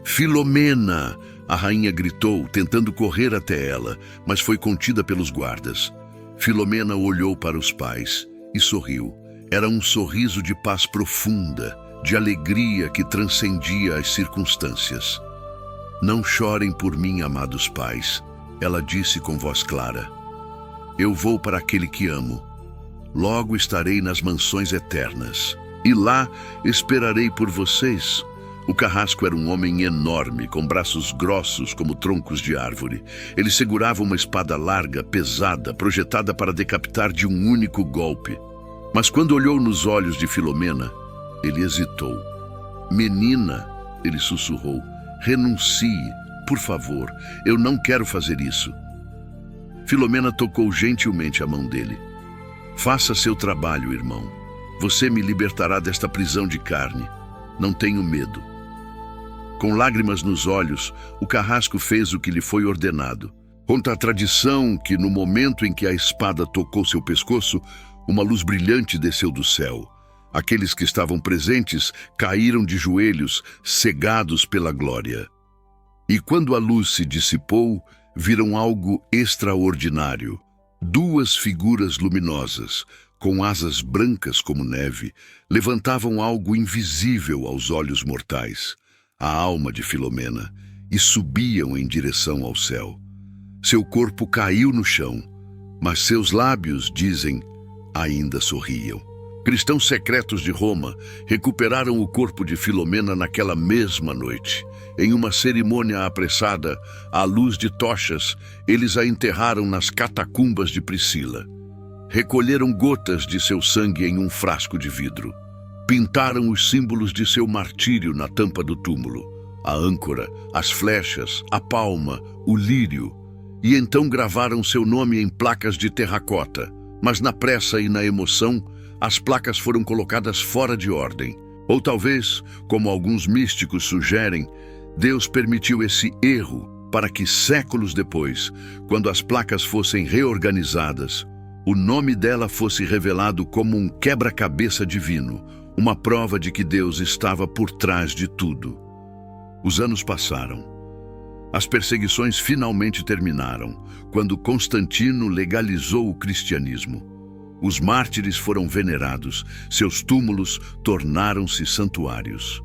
Filomena! A rainha gritou, tentando correr até ela, mas foi contida pelos guardas. Filomena olhou para os pais e sorriu. Era um sorriso de paz profunda, de alegria que transcendia as circunstâncias. Não chorem por mim, amados pais, ela disse com voz clara. Eu vou para aquele que amo. Logo estarei nas mansões eternas. E lá esperarei por vocês. O carrasco era um homem enorme, com braços grossos como troncos de árvore. Ele segurava uma espada larga, pesada, projetada para decapitar de um único golpe. Mas quando olhou nos olhos de Filomena, ele hesitou. Menina, ele sussurrou, renuncie, por favor, eu não quero fazer isso. Filomena tocou gentilmente a mão dele. Faça seu trabalho, irmão. Você me libertará desta prisão de carne. Não tenho medo. Com lágrimas nos olhos, o carrasco fez o que lhe foi ordenado. Conta a tradição que, no momento em que a espada tocou seu pescoço, uma luz brilhante desceu do céu. Aqueles que estavam presentes caíram de joelhos, cegados pela glória. E quando a luz se dissipou, viram algo extraordinário. 2 figuras luminosas, com asas brancas como neve, levantavam algo invisível aos olhos mortais, a alma de Filomena, e subiam em direção ao céu. Seu corpo caiu no chão, mas seus lábios, dizem, ainda sorriam. Cristãos secretos de Roma recuperaram o corpo de Filomena naquela mesma noite. Em uma cerimônia apressada, à luz de tochas, eles a enterraram nas catacumbas de Priscila. Recolheram gotas de seu sangue em um frasco de vidro. Pintaram os símbolos de seu martírio na tampa do túmulo, a âncora, as flechas, a palma, o lírio, e então gravaram seu nome em placas de terracota, mas na pressa e na emoção, as placas foram colocadas fora de ordem. Ou talvez, como alguns místicos sugerem, Deus permitiu esse erro para que séculos depois, quando as placas fossem reorganizadas, o nome dela fosse revelado como um quebra-cabeça divino, uma prova de que Deus estava por trás de tudo. Os anos passaram. As perseguições finalmente terminaram, quando Constantino legalizou o cristianismo. Os mártires foram venerados, seus túmulos tornaram-se santuários.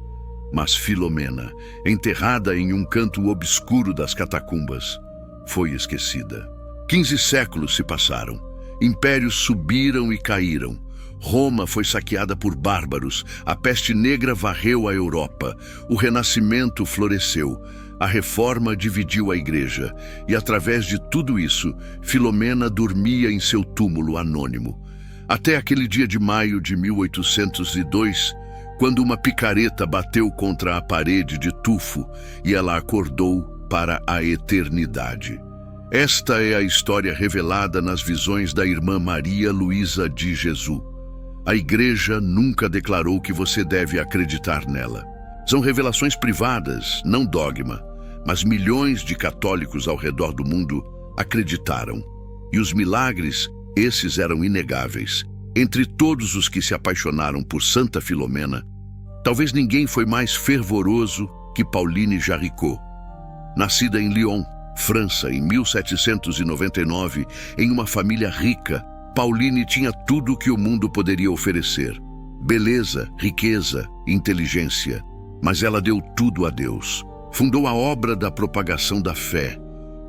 Mas Filomena, enterrada em um canto obscuro das catacumbas, foi esquecida. 15 séculos se passaram. Impérios subiram e caíram. Roma foi saqueada por bárbaros. A peste negra varreu a Europa. O Renascimento floresceu. A Reforma dividiu a Igreja. E através de tudo isso, Filomena dormia em seu túmulo anônimo. Até aquele dia de maio de 1802, quando uma picareta bateu contra a parede de tufo e ela acordou para a eternidade. Esta é a história revelada nas visões da irmã Maria Luísa de Jesus. A Igreja nunca declarou que você deve acreditar nela. São revelações privadas, não dogma, mas milhões de católicos ao redor do mundo acreditaram. E os milagres, esses eram inegáveis. Entre todos os que se apaixonaram por Santa Filomena, talvez ninguém foi mais fervoroso que Pauline Jaricot. Nascida em Lyon, França, em 1799, em uma família rica, Pauline tinha tudo o que o mundo poderia oferecer: beleza, riqueza, inteligência. Mas ela deu tudo a Deus. Fundou a Obra da Propagação da Fé,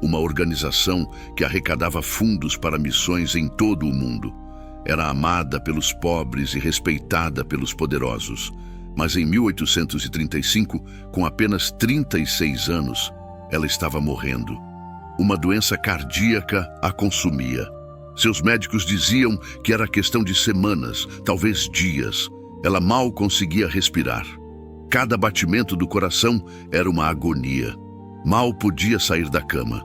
uma organização que arrecadava fundos para missões em todo o mundo. Era amada pelos pobres e respeitada pelos poderosos. Mas em 1835, com apenas 36 anos, ela estava morrendo. Uma doença cardíaca a consumia. Seus médicos diziam que era questão de semanas, talvez dias. Ela mal conseguia respirar. Cada batimento do coração era uma agonia. Mal podia sair da cama.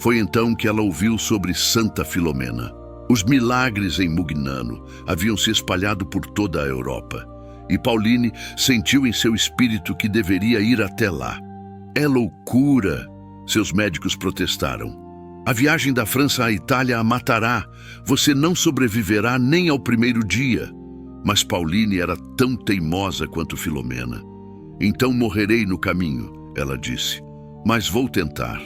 Foi então que ela ouviu sobre Santa Filomena. Os milagres em Mugnano haviam se espalhado por toda a Europa. E Pauline sentiu em seu espírito que deveria ir até lá. É loucura! Seus médicos protestaram. A viagem da França à Itália a matará. Você não sobreviverá nem ao primeiro dia. Mas Pauline era tão teimosa quanto Filomena. Então morrerei no caminho, ela disse. Mas vou tentar.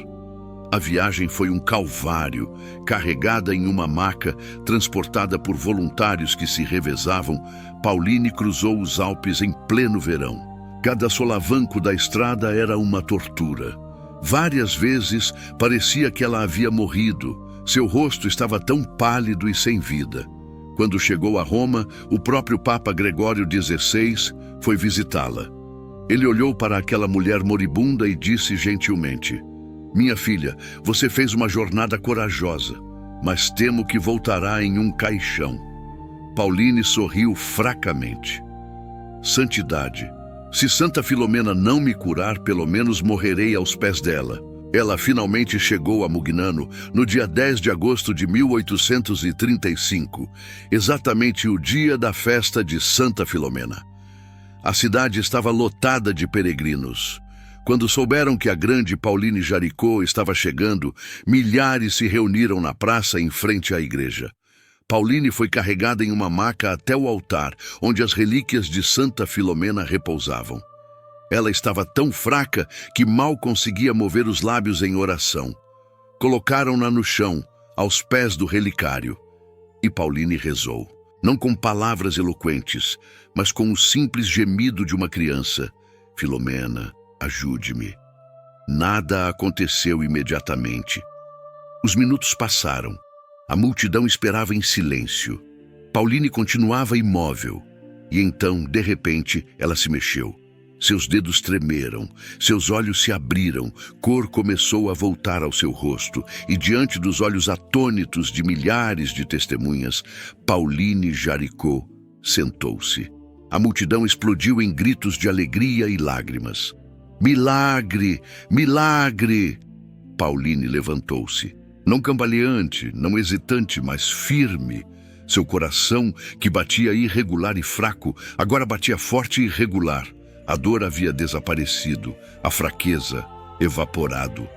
A viagem foi um calvário, carregada em uma maca, transportada por voluntários que se revezavam. Pauline cruzou os Alpes em pleno verão. Cada solavanco da estrada era uma tortura. Várias vezes parecia que ela havia morrido. Seu rosto estava tão pálido e sem vida. Quando chegou a Roma, o próprio Papa Gregório XVI foi visitá-la. Ele olhou para aquela mulher moribunda e disse gentilmente: "Minha filha, você fez uma jornada corajosa, mas temo que voltará em um caixão." Pauline sorriu fracamente. "Santidade, se Santa Filomena não me curar, pelo menos morrerei aos pés dela." Ela finalmente chegou a Mugnano no dia 10 de agosto de 1835, exatamente o dia da festa de Santa Filomena. A cidade estava lotada de peregrinos. Quando souberam que a grande Pauline Jaricot estava chegando, milhares se reuniram na praça em frente à igreja. Pauline foi carregada em uma maca até o altar, onde as relíquias de Santa Filomena repousavam. Ela estava tão fraca que mal conseguia mover os lábios em oração. Colocaram-na no chão, aos pés do relicário. E Pauline rezou, não com palavras eloquentes, mas com o simples gemido de uma criança: "Filomena, ajude-me." Nada aconteceu imediatamente. Os minutos passaram. A multidão esperava em silêncio. Pauline continuava imóvel. E então, de repente, ela se mexeu. Seus dedos tremeram, seus olhos se abriram, cor começou a voltar ao seu rosto, e diante dos olhos atônitos de milhares de testemunhas, Pauline Jaricot sentou-se. A multidão explodiu em gritos de alegria e lágrimas. "Milagre! Milagre!" Pauline levantou-se. Não cambaleante, não hesitante, mas firme. Seu coração, que batia irregular e fraco, agora batia forte e regular. A dor havia desaparecido, a fraqueza evaporado.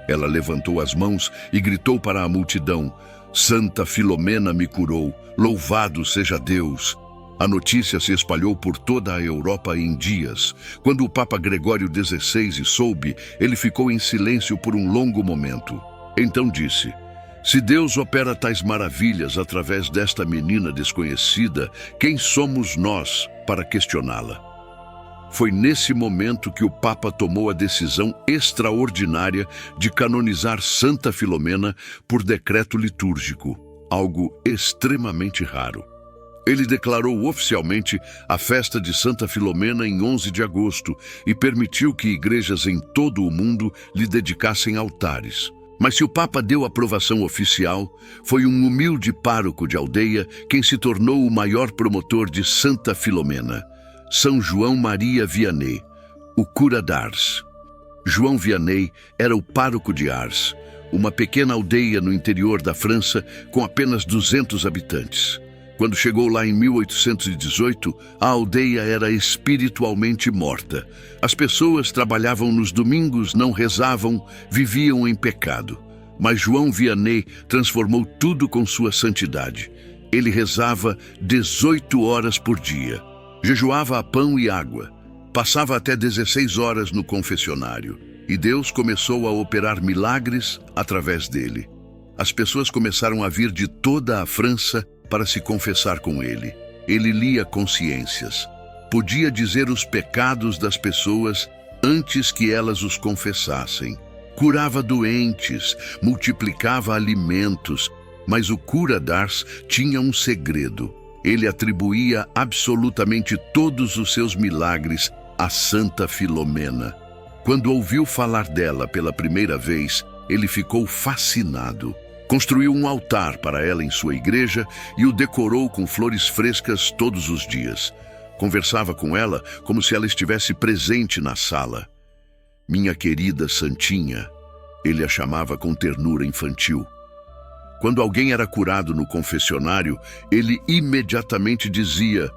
Ela levantou as mãos e gritou para a multidão: "Santa Filomena me curou, louvado seja Deus." A notícia se espalhou por toda a Europa em dias. Quando o Papa Gregório XVI soube, ele ficou em silêncio por um longo momento. Então disse: "Se Deus opera tais maravilhas através desta menina desconhecida, quem somos nós para questioná-la?" Foi nesse momento que o Papa tomou a decisão extraordinária de canonizar Santa Filomena por decreto litúrgico, algo extremamente raro. Ele declarou oficialmente a festa de Santa Filomena em 11 de agosto e permitiu que igrejas em todo o mundo lhe dedicassem altares. Mas se o Papa deu aprovação oficial, foi um humilde pároco de aldeia quem se tornou o maior promotor de Santa Filomena, São João Maria Vianney, o cura d'Ars. João Vianney era o pároco de Ars, uma pequena aldeia no interior da França com apenas 200 habitantes. Quando chegou lá em 1818, a aldeia era espiritualmente morta. As pessoas trabalhavam nos domingos, não rezavam, viviam em pecado. Mas João Vianney transformou tudo com sua santidade. Ele rezava 18 horas por dia. Jejuava a pão e água. Passava até 16 horas no confessionário. E Deus começou a operar milagres através dele. As pessoas começaram a vir de toda a França para se confessar com ele. Ele lia consciências. Podia dizer os pecados das pessoas antes que elas os confessassem. Curava doentes, multiplicava alimentos, mas o cura d'Ars tinha um segredo. Ele atribuía absolutamente todos os seus milagres a Santa Filomena. Quando ouviu falar dela pela primeira vez, ele ficou fascinado. Construiu um altar para ela em sua igreja e o decorou com flores frescas todos os dias. Conversava com ela como se ela estivesse presente na sala. Minha querida Santinha, ele a chamava com ternura infantil. Quando alguém era curado no confessionário, ele imediatamente dizia: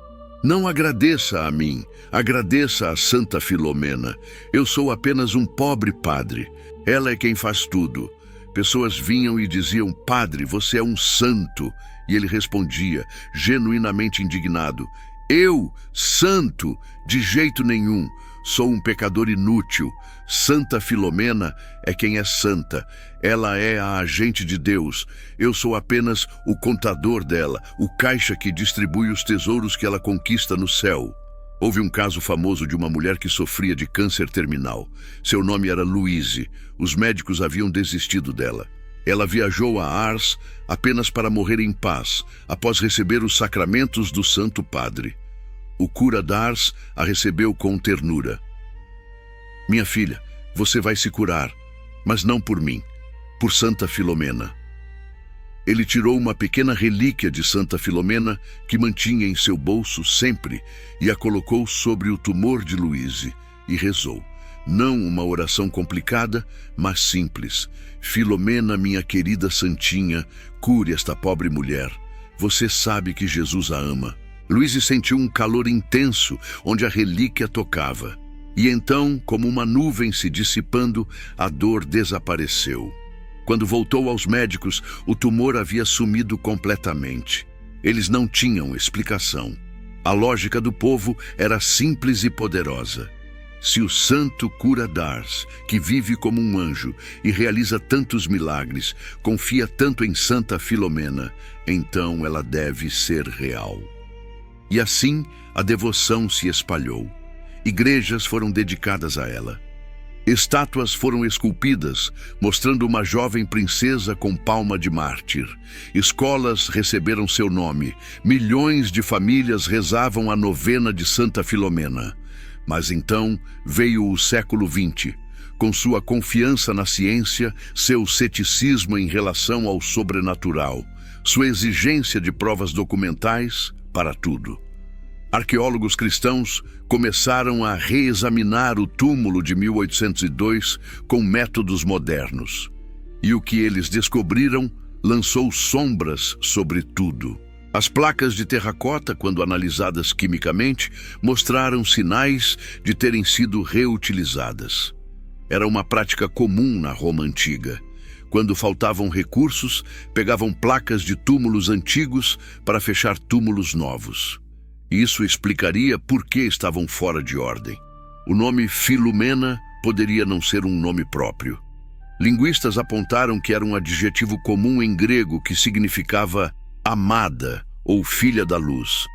"Não agradeça a mim, agradeça a Santa Filomena. Eu sou apenas um pobre padre. Ela é quem faz tudo." Pessoas vinham e diziam: "Padre, você é um santo." E ele respondia, genuinamente indignado: "Eu, santo? De jeito nenhum. Sou um pecador inútil. Santa Filomena é quem é santa. Ela é a agente de Deus. Eu sou apenas o contador dela, o caixa que distribui os tesouros que ela conquista no céu." Houve um caso famoso de uma mulher que sofria de câncer terminal. Seu nome era Louise. Os médicos haviam desistido dela. Ela viajou a Ars apenas para morrer em paz, após receber os sacramentos do Santo Padre. O cura d'Ars a recebeu com ternura. "Minha filha, você vai se curar, mas não por mim, por Santa Filomena." Ele tirou uma pequena relíquia de Santa Filomena que mantinha em seu bolso sempre e a colocou sobre o tumor de Louise e rezou. Não uma oração complicada, mas simples. "Filomena, minha querida Santinha, cure esta pobre mulher. Você sabe que Jesus a ama." Louise sentiu um calor intenso onde a relíquia tocava. E então, como uma nuvem se dissipando, a dor desapareceu. Quando voltou aos médicos, o tumor havia sumido completamente. Eles não tinham explicação. A lógica do povo era simples e poderosa. Se o santo cura d'Ars, que vive como um anjo e realiza tantos milagres, confia tanto em Santa Filomena, então ela deve ser real. E assim a devoção se espalhou. Igrejas foram dedicadas a ela. Estátuas foram esculpidas, mostrando uma jovem princesa com palma de mártir. Escolas receberam seu nome. Milhões de famílias rezavam a novena de Santa Filomena. Mas então veio o século XX, com sua confiança na ciência, seu ceticismo em relação ao sobrenatural, sua exigência de provas documentais para tudo. Arqueólogos cristãos começaram a reexaminar o túmulo de 1802 com métodos modernos. E o que eles descobriram lançou sombras sobre tudo. As placas de terracota, quando analisadas quimicamente, mostraram sinais de terem sido reutilizadas. Era uma prática comum na Roma antiga. Quando faltavam recursos, pegavam placas de túmulos antigos para fechar túmulos novos. Isso explicaria por que estavam fora de ordem. O nome Filomena poderia não ser um nome próprio. Linguistas apontaram que era um adjetivo comum em grego que significava amada ou filha da luz.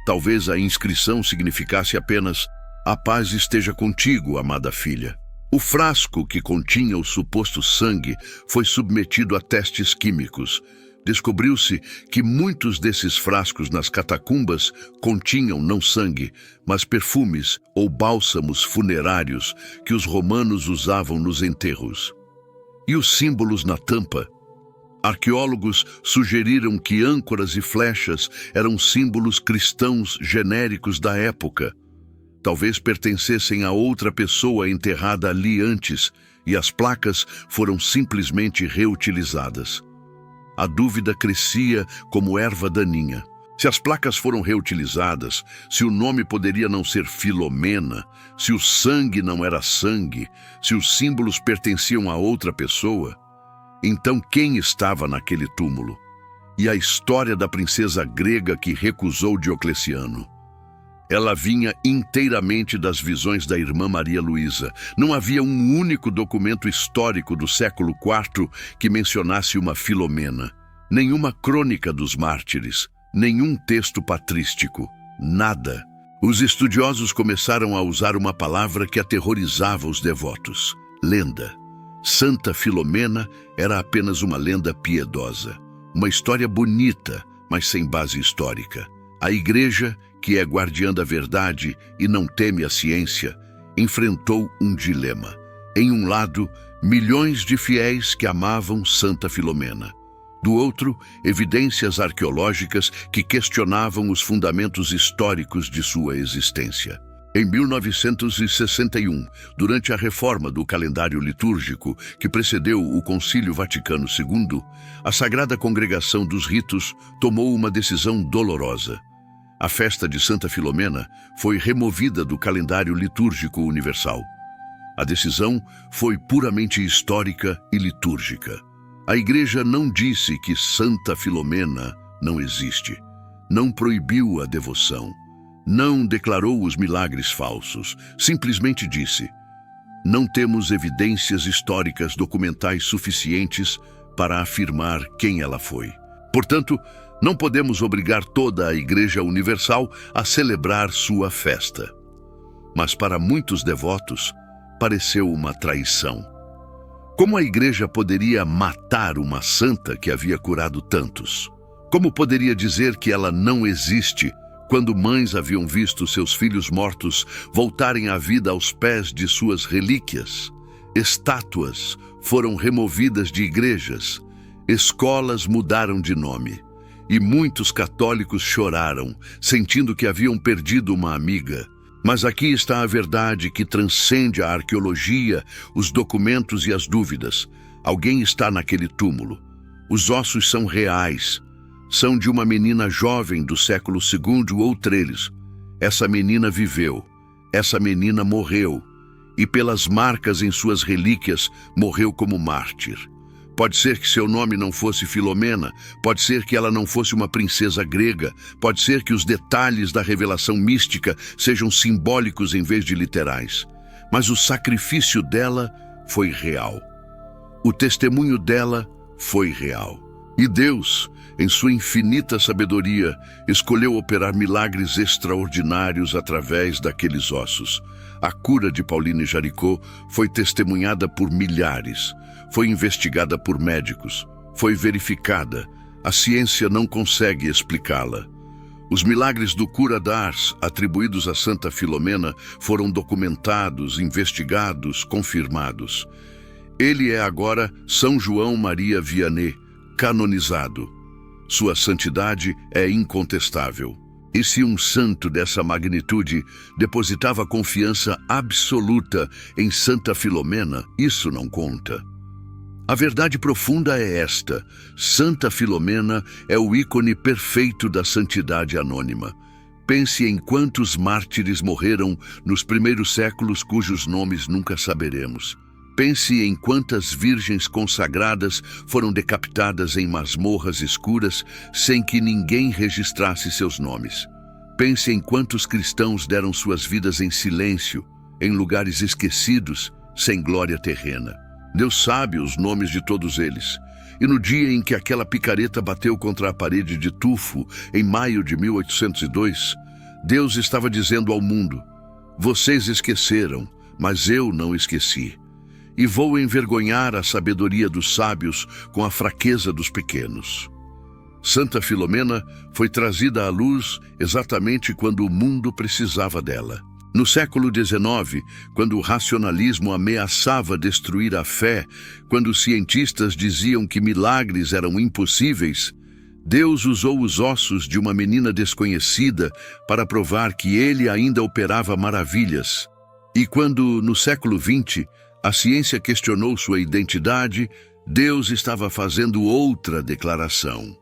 Talvez a inscrição significasse apenas "A paz esteja contigo, amada filha." O frasco que continha o suposto sangue foi submetido a testes químicos. Descobriu-se que muitos desses frascos nas catacumbas continham não sangue, mas perfumes ou bálsamos funerários que os romanos usavam nos enterros. E os símbolos na tampa? Arqueólogos sugeriram que âncoras e flechas eram símbolos cristãos genéricos da época. Talvez pertencessem a outra pessoa enterrada ali antes, e as placas foram simplesmente reutilizadas. A dúvida crescia como erva daninha. Se as placas foram reutilizadas, se o nome poderia não ser Filomena, se o sangue não era sangue, se os símbolos pertenciam a outra pessoa, então quem estava naquele túmulo? E a história da princesa grega que recusou Diocleciano? Ela vinha inteiramente das visões da irmã Maria Luísa. Não havia um único documento histórico do século IV que mencionasse uma Filomena. Nenhuma crônica dos mártires, nenhum texto patrístico, nada. Os estudiosos começaram a usar uma palavra que aterrorizava os devotos: lenda. Santa Filomena era apenas uma lenda piedosa, uma história bonita, mas sem base histórica. A Igreja, que é guardiã da verdade e não teme a ciência, enfrentou um dilema. Em um lado, milhões de fiéis que amavam Santa Filomena. Do outro, evidências arqueológicas que questionavam os fundamentos históricos de sua existência. Em 1961, durante a reforma do calendário litúrgico que precedeu o Concílio Vaticano II, a Sagrada Congregação dos Ritos tomou uma decisão dolorosa. A festa de Santa Filomena foi removida do calendário litúrgico universal. A decisão foi puramente histórica e litúrgica. A Igreja não disse que Santa Filomena não existe, não proibiu a devoção, não declarou os milagres falsos, simplesmente disse: não temos evidências históricas documentais suficientes para afirmar quem ela foi. Portanto, não podemos obrigar toda a Igreja Universal a celebrar sua festa. Mas para muitos devotos, pareceu uma traição. Como a Igreja poderia matar uma santa que havia curado tantos? Como poderia dizer que ela não existe quando mães haviam visto seus filhos mortos voltarem à vida aos pés de suas relíquias? Estátuas foram removidas de igrejas, escolas mudaram de nome. E muitos católicos choraram, sentindo que haviam perdido uma amiga. Mas aqui está a verdade que transcende a arqueologia, os documentos e as dúvidas. Alguém está naquele túmulo. Os ossos são reais. São de uma menina jovem do século II ou III. Essa menina viveu. Essa menina morreu. E pelas marcas em suas relíquias, morreu como mártir. Pode ser que seu nome não fosse Filomena, pode ser que ela não fosse uma princesa grega, pode ser que os detalhes da revelação mística sejam simbólicos em vez de literais. Mas o sacrifício dela foi real. O testemunho dela foi real. E Deus, em sua infinita sabedoria, escolheu operar milagres extraordinários através daqueles ossos. A cura de Pauline Jaricot foi testemunhada por milhares. Foi investigada por médicos, foi verificada. A ciência não consegue explicá-la. Os milagres do cura d'Ars, atribuídos a Santa Filomena, foram documentados, investigados, confirmados. Ele é agora São João Maria Vianney, canonizado. Sua santidade é incontestável. E se um santo dessa magnitude depositava confiança absoluta em Santa Filomena, isso não conta. A verdade profunda é esta: Santa Filomena é o ícone perfeito da santidade anônima. Pense em quantos mártires morreram nos primeiros séculos cujos nomes nunca saberemos. Pense em quantas virgens consagradas foram decapitadas em masmorras escuras sem que ninguém registrasse seus nomes. Pense em quantos cristãos deram suas vidas em silêncio, em lugares esquecidos, sem glória terrena. Deus sabe os nomes de todos eles. E no dia em que aquela picareta bateu contra a parede de tufo, em maio de 1802, Deus estava dizendo ao mundo: vocês esqueceram, mas eu não esqueci. E vou envergonhar a sabedoria dos sábios com a fraqueza dos pequenos. Santa Filomena foi trazida à luz exatamente quando o mundo precisava dela. No século XIX, quando o racionalismo ameaçava destruir a fé, quando os cientistas diziam que milagres eram impossíveis, Deus usou os ossos de uma menina desconhecida para provar que ele ainda operava maravilhas. E quando, no século XX, a ciência questionou sua identidade, Deus estava fazendo outra declaração.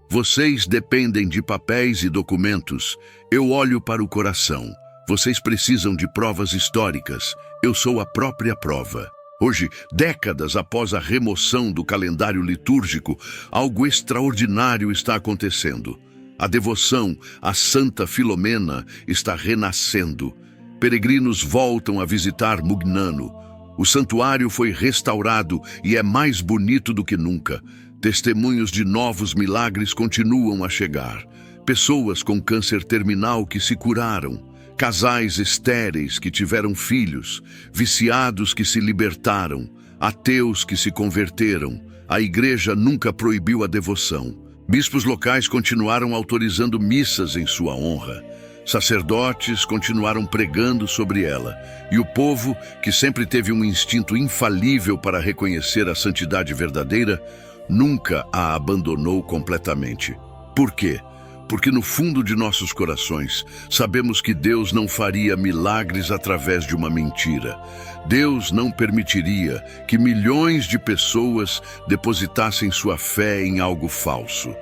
Vocês dependem de papéis e documentos. Eu olho para o coração. Vocês precisam de provas históricas. Eu sou a própria prova. Hoje, décadas após a remoção do calendário litúrgico, algo extraordinário está acontecendo. A devoção à Santa Filomena está renascendo. Peregrinos voltam a visitar Mugnano. O santuário foi restaurado e é mais bonito do que nunca. Testemunhos de novos milagres continuam a chegar. Pessoas com câncer terminal que se curaram. Casais estéreis que tiveram filhos, viciados que se libertaram, ateus que se converteram. A igreja nunca proibiu a devoção. Bispos locais continuaram autorizando missas em sua honra. Sacerdotes continuaram pregando sobre ela. E o povo, que sempre teve um instinto infalível para reconhecer a santidade verdadeira, nunca a abandonou completamente. Por quê? Porque no fundo de nossos corações, sabemos que Deus não faria milagres através de uma mentira. Deus não permitiria que milhões de pessoas depositassem sua fé em algo falso.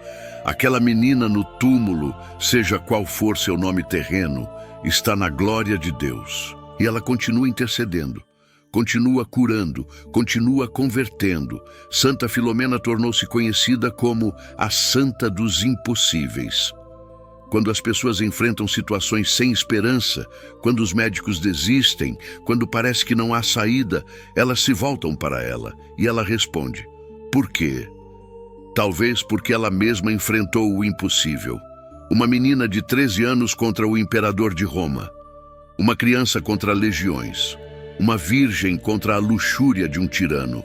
Aquela menina no túmulo, seja qual for seu nome terreno, está na glória de Deus. E ela continua intercedendo, continua curando, continua convertendo. Santa Filomena tornou-se conhecida como a Santa dos Impossíveis. Quando as pessoas enfrentam situações sem esperança, quando os médicos desistem, quando parece que não há saída, elas se voltam para ela e ela responde. Por quê? Talvez porque ela mesma enfrentou o impossível. Uma menina de 13 anos contra o imperador de Roma. Uma criança contra legiões. Uma virgem contra a luxúria de um tirano.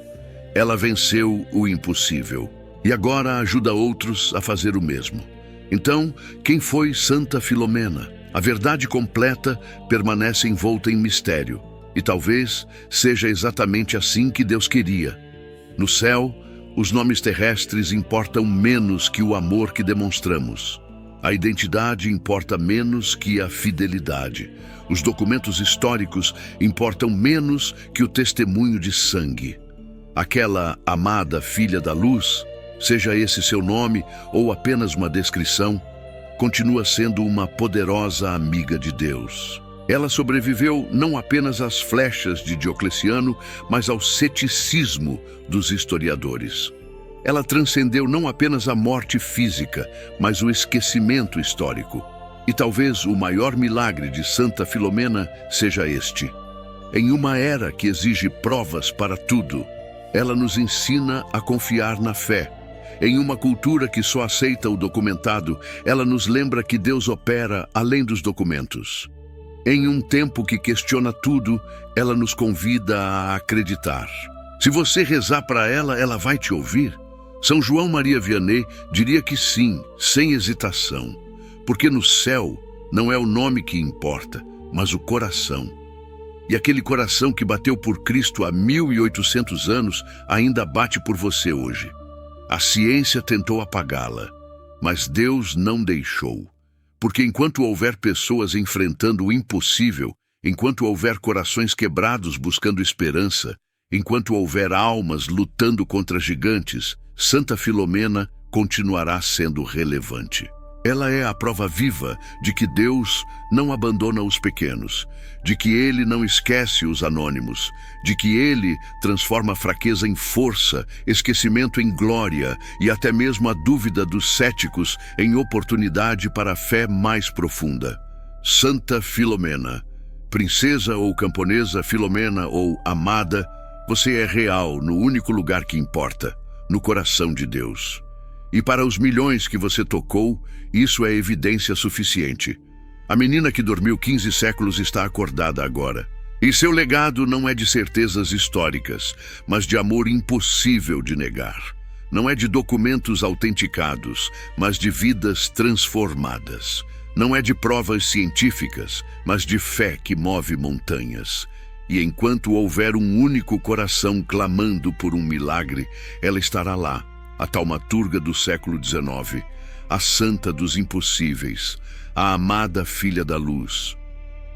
Ela venceu o impossível e agora ajuda outros a fazer o mesmo. Então, quem foi Santa Filomena? A verdade completa permanece envolta em mistério e talvez seja exatamente assim que Deus queria. No céu, os nomes terrestres importam menos que o amor que demonstramos. A identidade importa menos que a fidelidade. Os documentos históricos importam menos que o testemunho de sangue. Aquela amada filha da luz, seja esse seu nome ou apenas uma descrição, continua sendo uma poderosa amiga de Deus. Ela sobreviveu não apenas às flechas de Diocleciano, mas ao ceticismo dos historiadores. Ela transcendeu não apenas a morte física, mas o esquecimento histórico. E talvez o maior milagre de Santa Filomena seja este. Em uma era que exige provas para tudo, ela nos ensina a confiar na fé. Em uma cultura que só aceita o documentado, ela nos lembra que Deus opera além dos documentos. Em um tempo que questiona tudo, ela nos convida a acreditar. Se você rezar para ela, ela vai te ouvir? São João Maria Vianney diria que sim, sem hesitação. Porque no céu não é o nome que importa, mas o coração. E aquele coração que bateu por Cristo há 1800 anos ainda bate por você hoje. A ciência tentou apagá-la, mas Deus não deixou. Porque enquanto houver pessoas enfrentando o impossível, enquanto houver corações quebrados buscando esperança, enquanto houver almas lutando contra gigantes, Santa Filomena continuará sendo relevante. Ela é a prova viva de que Deus não abandona os pequenos, de que Ele não esquece os anônimos, de que Ele transforma a fraqueza em força, esquecimento em glória e até mesmo a dúvida dos céticos em oportunidade para a fé mais profunda. Santa Filomena, princesa ou camponesa Filomena ou amada, você é real no único lugar que importa, no coração de Deus. E para os milhões que você tocou, isso é evidência suficiente. A menina que dormiu 15 séculos está acordada agora. E seu legado não é de certezas históricas, mas de amor impossível de negar. Não é de documentos autenticados, mas de vidas transformadas. Não é de provas científicas, mas de fé que move montanhas. E enquanto houver um único coração clamando por um milagre, ela estará lá, a taumaturga do século XIX, a santa dos impossíveis, a amada filha da luz.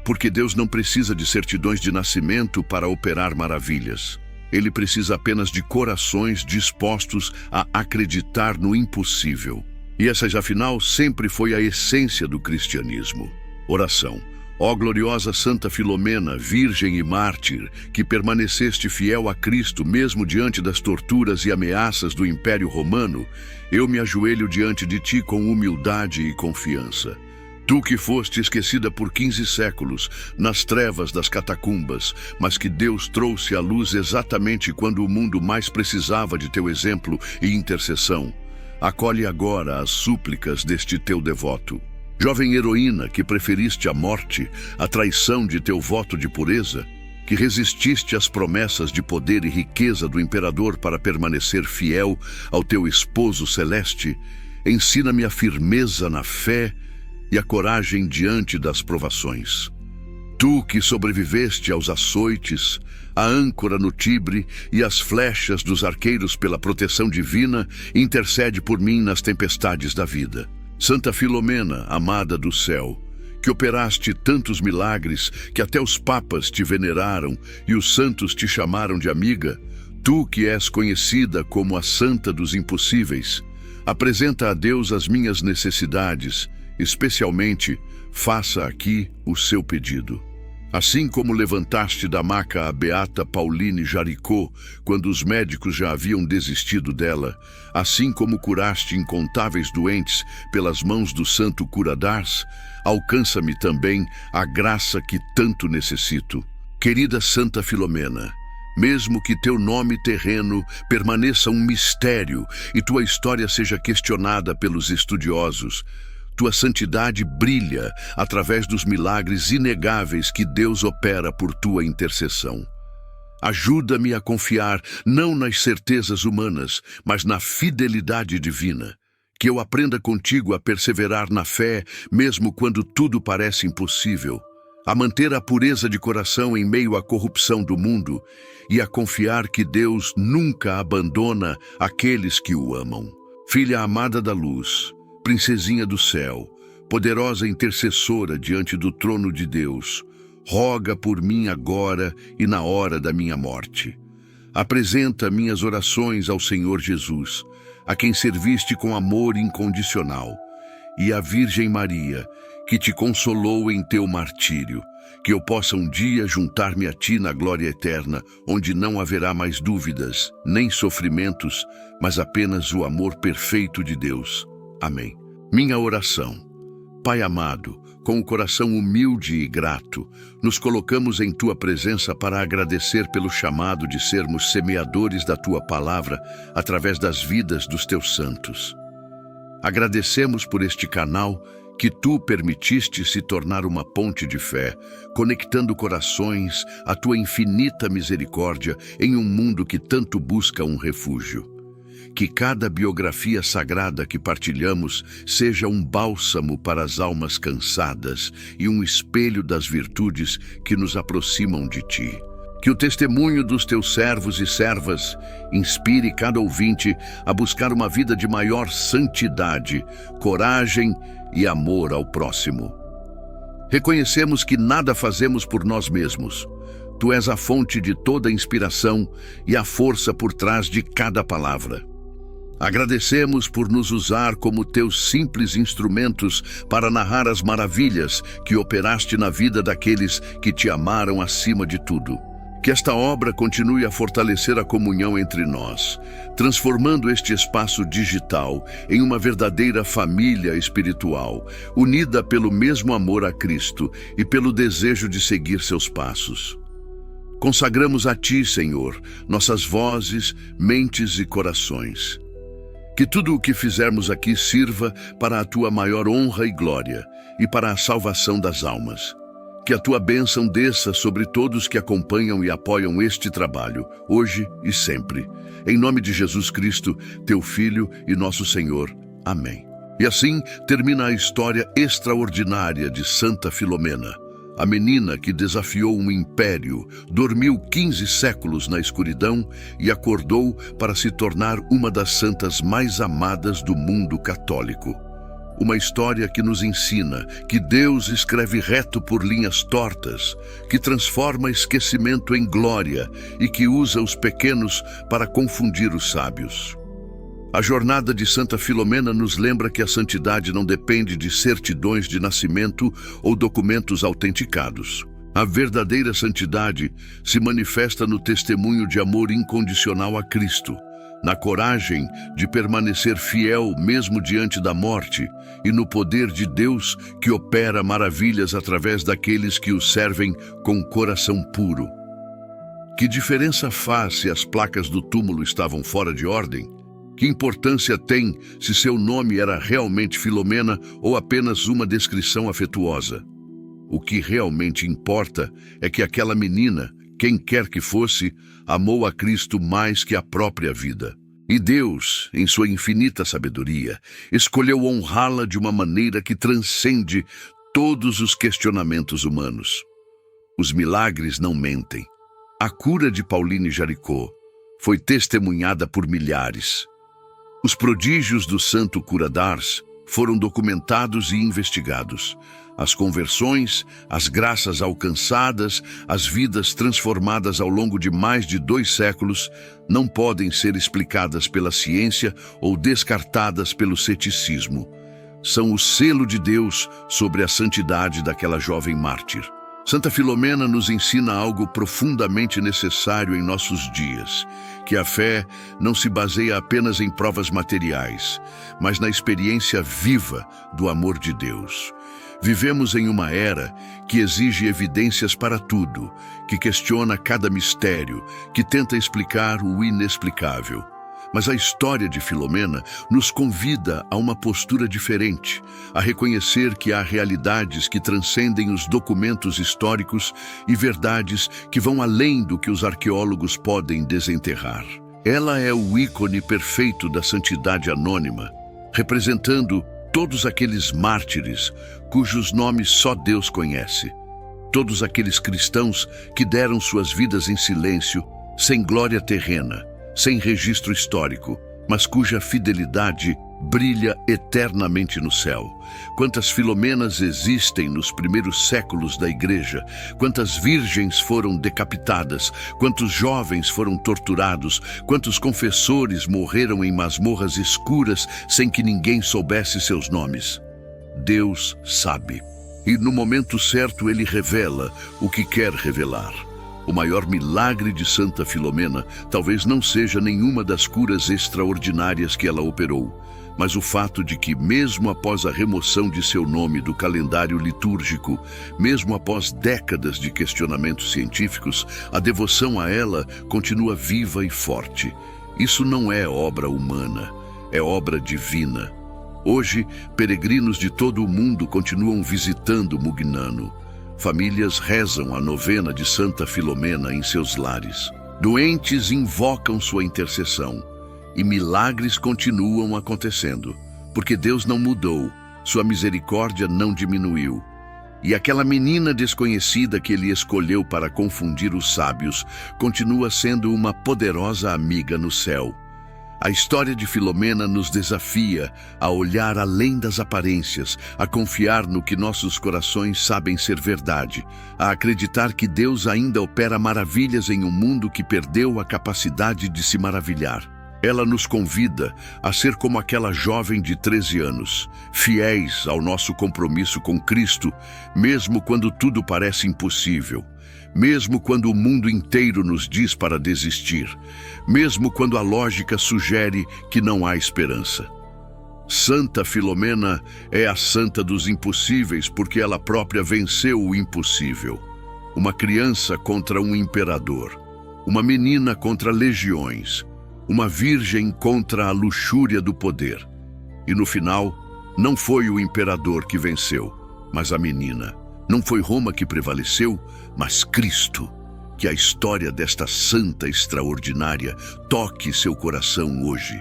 Porque Deus não precisa de certidões de nascimento para operar maravilhas. Ele precisa apenas de corações dispostos a acreditar no impossível. E essa, afinal, sempre foi a essência do cristianismo. Oração. Ó gloriosa Santa Filomena, virgem e mártir, que permaneceste fiel a Cristo mesmo diante das torturas e ameaças do Império Romano, eu me ajoelho diante de ti com humildade e confiança. Tu que foste esquecida por 15 séculos, nas trevas das catacumbas, mas que Deus trouxe à luz exatamente quando o mundo mais precisava de teu exemplo e intercessão, acolhe agora as súplicas deste teu devoto. Jovem heroína que preferiste a morte, a traição de teu voto de pureza, que resististe às promessas de poder e riqueza do imperador para permanecer fiel ao teu esposo celeste, ensina-me a firmeza na fé e a coragem diante das provações. Tu que sobreviveste aos açoites, a âncora no Tibre e as flechas dos arqueiros pela proteção divina, intercede por mim nas tempestades da vida. Santa Filomena, amada do céu, que operaste tantos milagres que até os papas te veneraram e os santos te chamaram de amiga, tu que és conhecida como a Santa dos Impossíveis, apresenta a Deus as minhas necessidades, especialmente, faça aqui o seu pedido. Assim como levantaste da maca a beata Pauline Jaricot, quando os médicos já haviam desistido dela, assim como curaste incontáveis doentes pelas mãos do santo Curadars, alcança-me também a graça que tanto necessito. Querida Santa Filomena, mesmo que teu nome terreno permaneça um mistério e tua história seja questionada pelos estudiosos, tua santidade brilha através dos milagres inegáveis que Deus opera por tua intercessão. Ajuda-me a confiar não nas certezas humanas, mas na fidelidade divina. Que eu aprenda contigo a perseverar na fé, mesmo quando tudo parece impossível, a manter a pureza de coração em meio à corrupção do mundo e a confiar que Deus nunca abandona aqueles que o amam. Filha amada da luz, princesinha do céu, poderosa intercessora diante do trono de Deus, roga por mim agora e na hora da minha morte. Apresenta minhas orações ao Senhor Jesus, a quem serviste com amor incondicional, e à Virgem Maria, que te consolou em teu martírio, que eu possa um dia juntar-me a ti na glória eterna, onde não haverá mais dúvidas, nem sofrimentos, mas apenas o amor perfeito de Deus. Amém. Minha oração. Pai amado, com o coração humilde e grato, nos colocamos em tua presença para agradecer pelo chamado de sermos semeadores da tua palavra através das vidas dos teus santos. Agradecemos por este canal que tu permitiste se tornar uma ponte de fé, conectando corações à tua infinita misericórdia em um mundo que tanto busca um refúgio. Que cada biografia sagrada que partilhamos seja um bálsamo para as almas cansadas e um espelho das virtudes que nos aproximam de ti. Que o testemunho dos teus servos e servas inspire cada ouvinte a buscar uma vida de maior santidade, coragem e amor ao próximo. Reconhecemos que nada fazemos por nós mesmos. Tu és a fonte de toda inspiração e a força por trás de cada palavra. Agradecemos por nos usar como teus simples instrumentos para narrar as maravilhas que operaste na vida daqueles que te amaram acima de tudo. Que esta obra continue a fortalecer a comunhão entre nós, transformando este espaço digital em uma verdadeira família espiritual, unida pelo mesmo amor a Cristo e pelo desejo de seguir seus passos. Consagramos a ti, Senhor, nossas vozes, mentes e corações. Que tudo o que fizermos aqui sirva para a tua maior honra e glória e para a salvação das almas. Que a tua bênção desça sobre todos que acompanham e apoiam este trabalho, hoje e sempre. Em nome de Jesus Cristo, teu Filho e nosso Senhor. Amém. E assim termina a história extraordinária de Santa Filomena, a menina que desafiou um império, dormiu 15 séculos na escuridão e acordou para se tornar uma das santas mais amadas do mundo católico. Uma história que nos ensina que Deus escreve reto por linhas tortas, que transforma esquecimento em glória e que usa os pequenos para confundir os sábios. A jornada de Santa Filomena nos lembra que a santidade não depende de certidões de nascimento ou documentos autenticados. A verdadeira santidade se manifesta no testemunho de amor incondicional a Cristo, na coragem de permanecer fiel mesmo diante da morte e no poder de Deus que opera maravilhas através daqueles que o servem com coração puro. Que diferença faz se as placas do túmulo estavam fora de ordem? Que importância tem se seu nome era realmente Filomena ou apenas uma descrição afetuosa? O que realmente importa é que aquela menina, quem quer que fosse, amou a Cristo mais que a própria vida. E Deus, em sua infinita sabedoria, escolheu honrá-la de uma maneira que transcende todos os questionamentos humanos. Os milagres não mentem. A cura de Pauline Jaricot foi testemunhada por milhares. Os prodígios do santo cura d'Ars foram documentados e investigados. As conversões, as graças alcançadas, as vidas transformadas ao longo de mais de 2 séculos não podem ser explicadas pela ciência ou descartadas pelo ceticismo. São o selo de Deus sobre a santidade daquela jovem mártir. Santa Filomena nos ensina algo profundamente necessário em nossos dias, que a fé não se baseia apenas em provas materiais, mas na experiência viva do amor de Deus. Vivemos em uma era que exige evidências para tudo, que questiona cada mistério, que tenta explicar o inexplicável. Mas a história de Filomena nos convida a uma postura diferente, a reconhecer que há realidades que transcendem os documentos históricos e verdades que vão além do que os arqueólogos podem desenterrar. Ela é o ícone perfeito da santidade anônima, representando todos aqueles mártires cujos nomes só Deus conhece, todos aqueles cristãos que deram suas vidas em silêncio, sem glória terrena, sem registro histórico, mas cuja fidelidade brilha eternamente no céu. Quantas Filomenas existem nos primeiros séculos da Igreja, quantas virgens foram decapitadas, quantos jovens foram torturados, quantos confessores morreram em masmorras escuras sem que ninguém soubesse seus nomes. Deus sabe, e no momento certo Ele revela o que quer revelar. O maior milagre de Santa Filomena talvez não seja nenhuma das curas extraordinárias que ela operou, mas o fato de que, mesmo após a remoção de seu nome do calendário litúrgico, mesmo após décadas de questionamentos científicos, a devoção a ela continua viva e forte. Isso não é obra humana, é obra divina. Hoje, peregrinos de todo o mundo continuam visitando Mugnano. Famílias rezam a novena de Santa Filomena em seus lares. Doentes invocam sua intercessão. E milagres continuam acontecendo, porque Deus não mudou, sua misericórdia não diminuiu. E aquela menina desconhecida que Ele escolheu para confundir os sábios continua sendo uma poderosa amiga no céu. A história de Filomena nos desafia a olhar além das aparências, a confiar no que nossos corações sabem ser verdade, a acreditar que Deus ainda opera maravilhas em um mundo que perdeu a capacidade de se maravilhar. Ela nos convida a ser como aquela jovem de 13 anos, fiéis ao nosso compromisso com Cristo, mesmo quando tudo parece impossível. Mesmo quando o mundo inteiro nos diz para desistir, mesmo quando a lógica sugere que não há esperança. Santa Filomena é a santa dos impossíveis porque ela própria venceu o impossível. Uma criança contra um imperador, uma menina contra legiões, uma virgem contra a luxúria do poder. E no final, não foi o imperador que venceu, mas a menina. Não foi Roma que prevaleceu, mas Cristo. Que a história desta santa extraordinária toque seu coração hoje.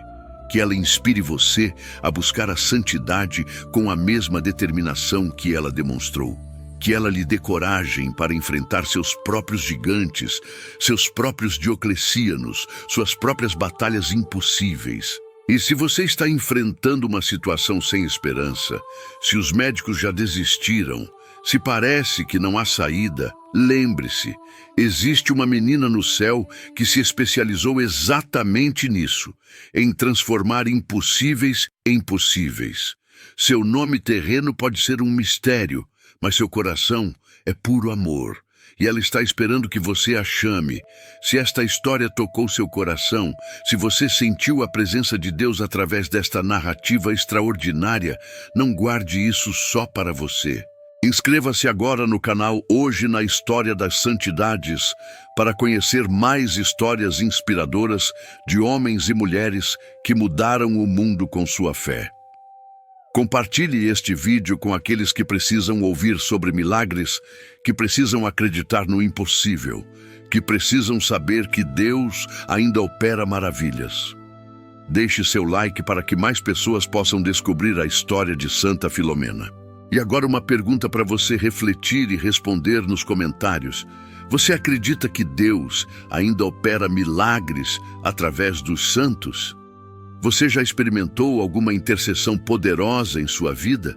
Que ela inspire você a buscar a santidade com a mesma determinação que ela demonstrou. Que ela lhe dê coragem para enfrentar seus próprios gigantes, seus próprios Dioclecianos, suas próprias batalhas impossíveis. E se você está enfrentando uma situação sem esperança, se os médicos já desistiram, se parece que não há saída, lembre-se, existe uma menina no céu que se especializou exatamente nisso, em transformar impossíveis em possíveis. Seu nome terreno pode ser um mistério, mas seu coração é puro amor. E ela está esperando que você a chame. Se esta história tocou seu coração, se você sentiu a presença de Deus através desta narrativa extraordinária, não guarde isso só para você. Inscreva-se agora no canal Hoje na História das Santidades para conhecer mais histórias inspiradoras de homens e mulheres que mudaram o mundo com sua fé. Compartilhe este vídeo com aqueles que precisam ouvir sobre milagres, que precisam acreditar no impossível, que precisam saber que Deus ainda opera maravilhas. Deixe seu like para que mais pessoas possam descobrir a história de Santa Filomena. E agora uma pergunta para você refletir e responder nos comentários. Você acredita que Deus ainda opera milagres através dos santos? Você já experimentou alguma intercessão poderosa em sua vida?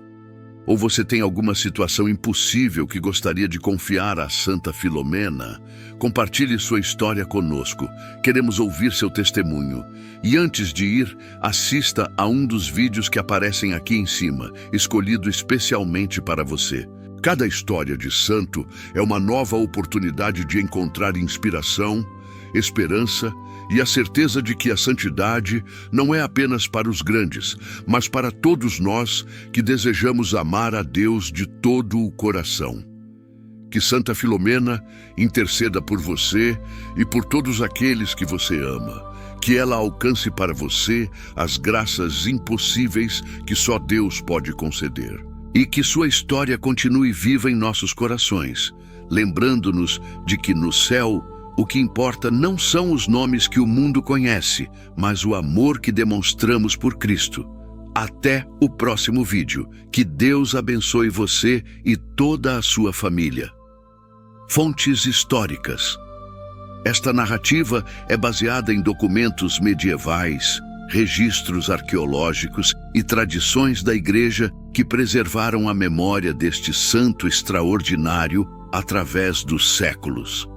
Ou você tem alguma situação impossível que gostaria de confiar à Santa Filomena? Compartilhe sua história conosco. Queremos ouvir seu testemunho. E antes de ir, assista a um dos vídeos que aparecem aqui em cima, escolhido especialmente para você. Cada história de santo é uma nova oportunidade de encontrar inspiração, esperança e a certeza de que a santidade não é apenas para os grandes, mas para todos nós que desejamos amar a Deus de todo o coração. Que Santa Filomena interceda por você e por todos aqueles que você ama. Que ela alcance para você as graças impossíveis que só Deus pode conceder. E que sua história continue viva em nossos corações, lembrando-nos de que no céu o que importa não são os nomes que o mundo conhece, mas o amor que demonstramos por Cristo. Até o próximo vídeo. Que Deus abençoe você e toda a sua família. Fontes históricas. Esta narrativa é baseada em documentos medievais, registros arqueológicos e tradições da Igreja que preservaram a memória deste santo extraordinário através dos séculos.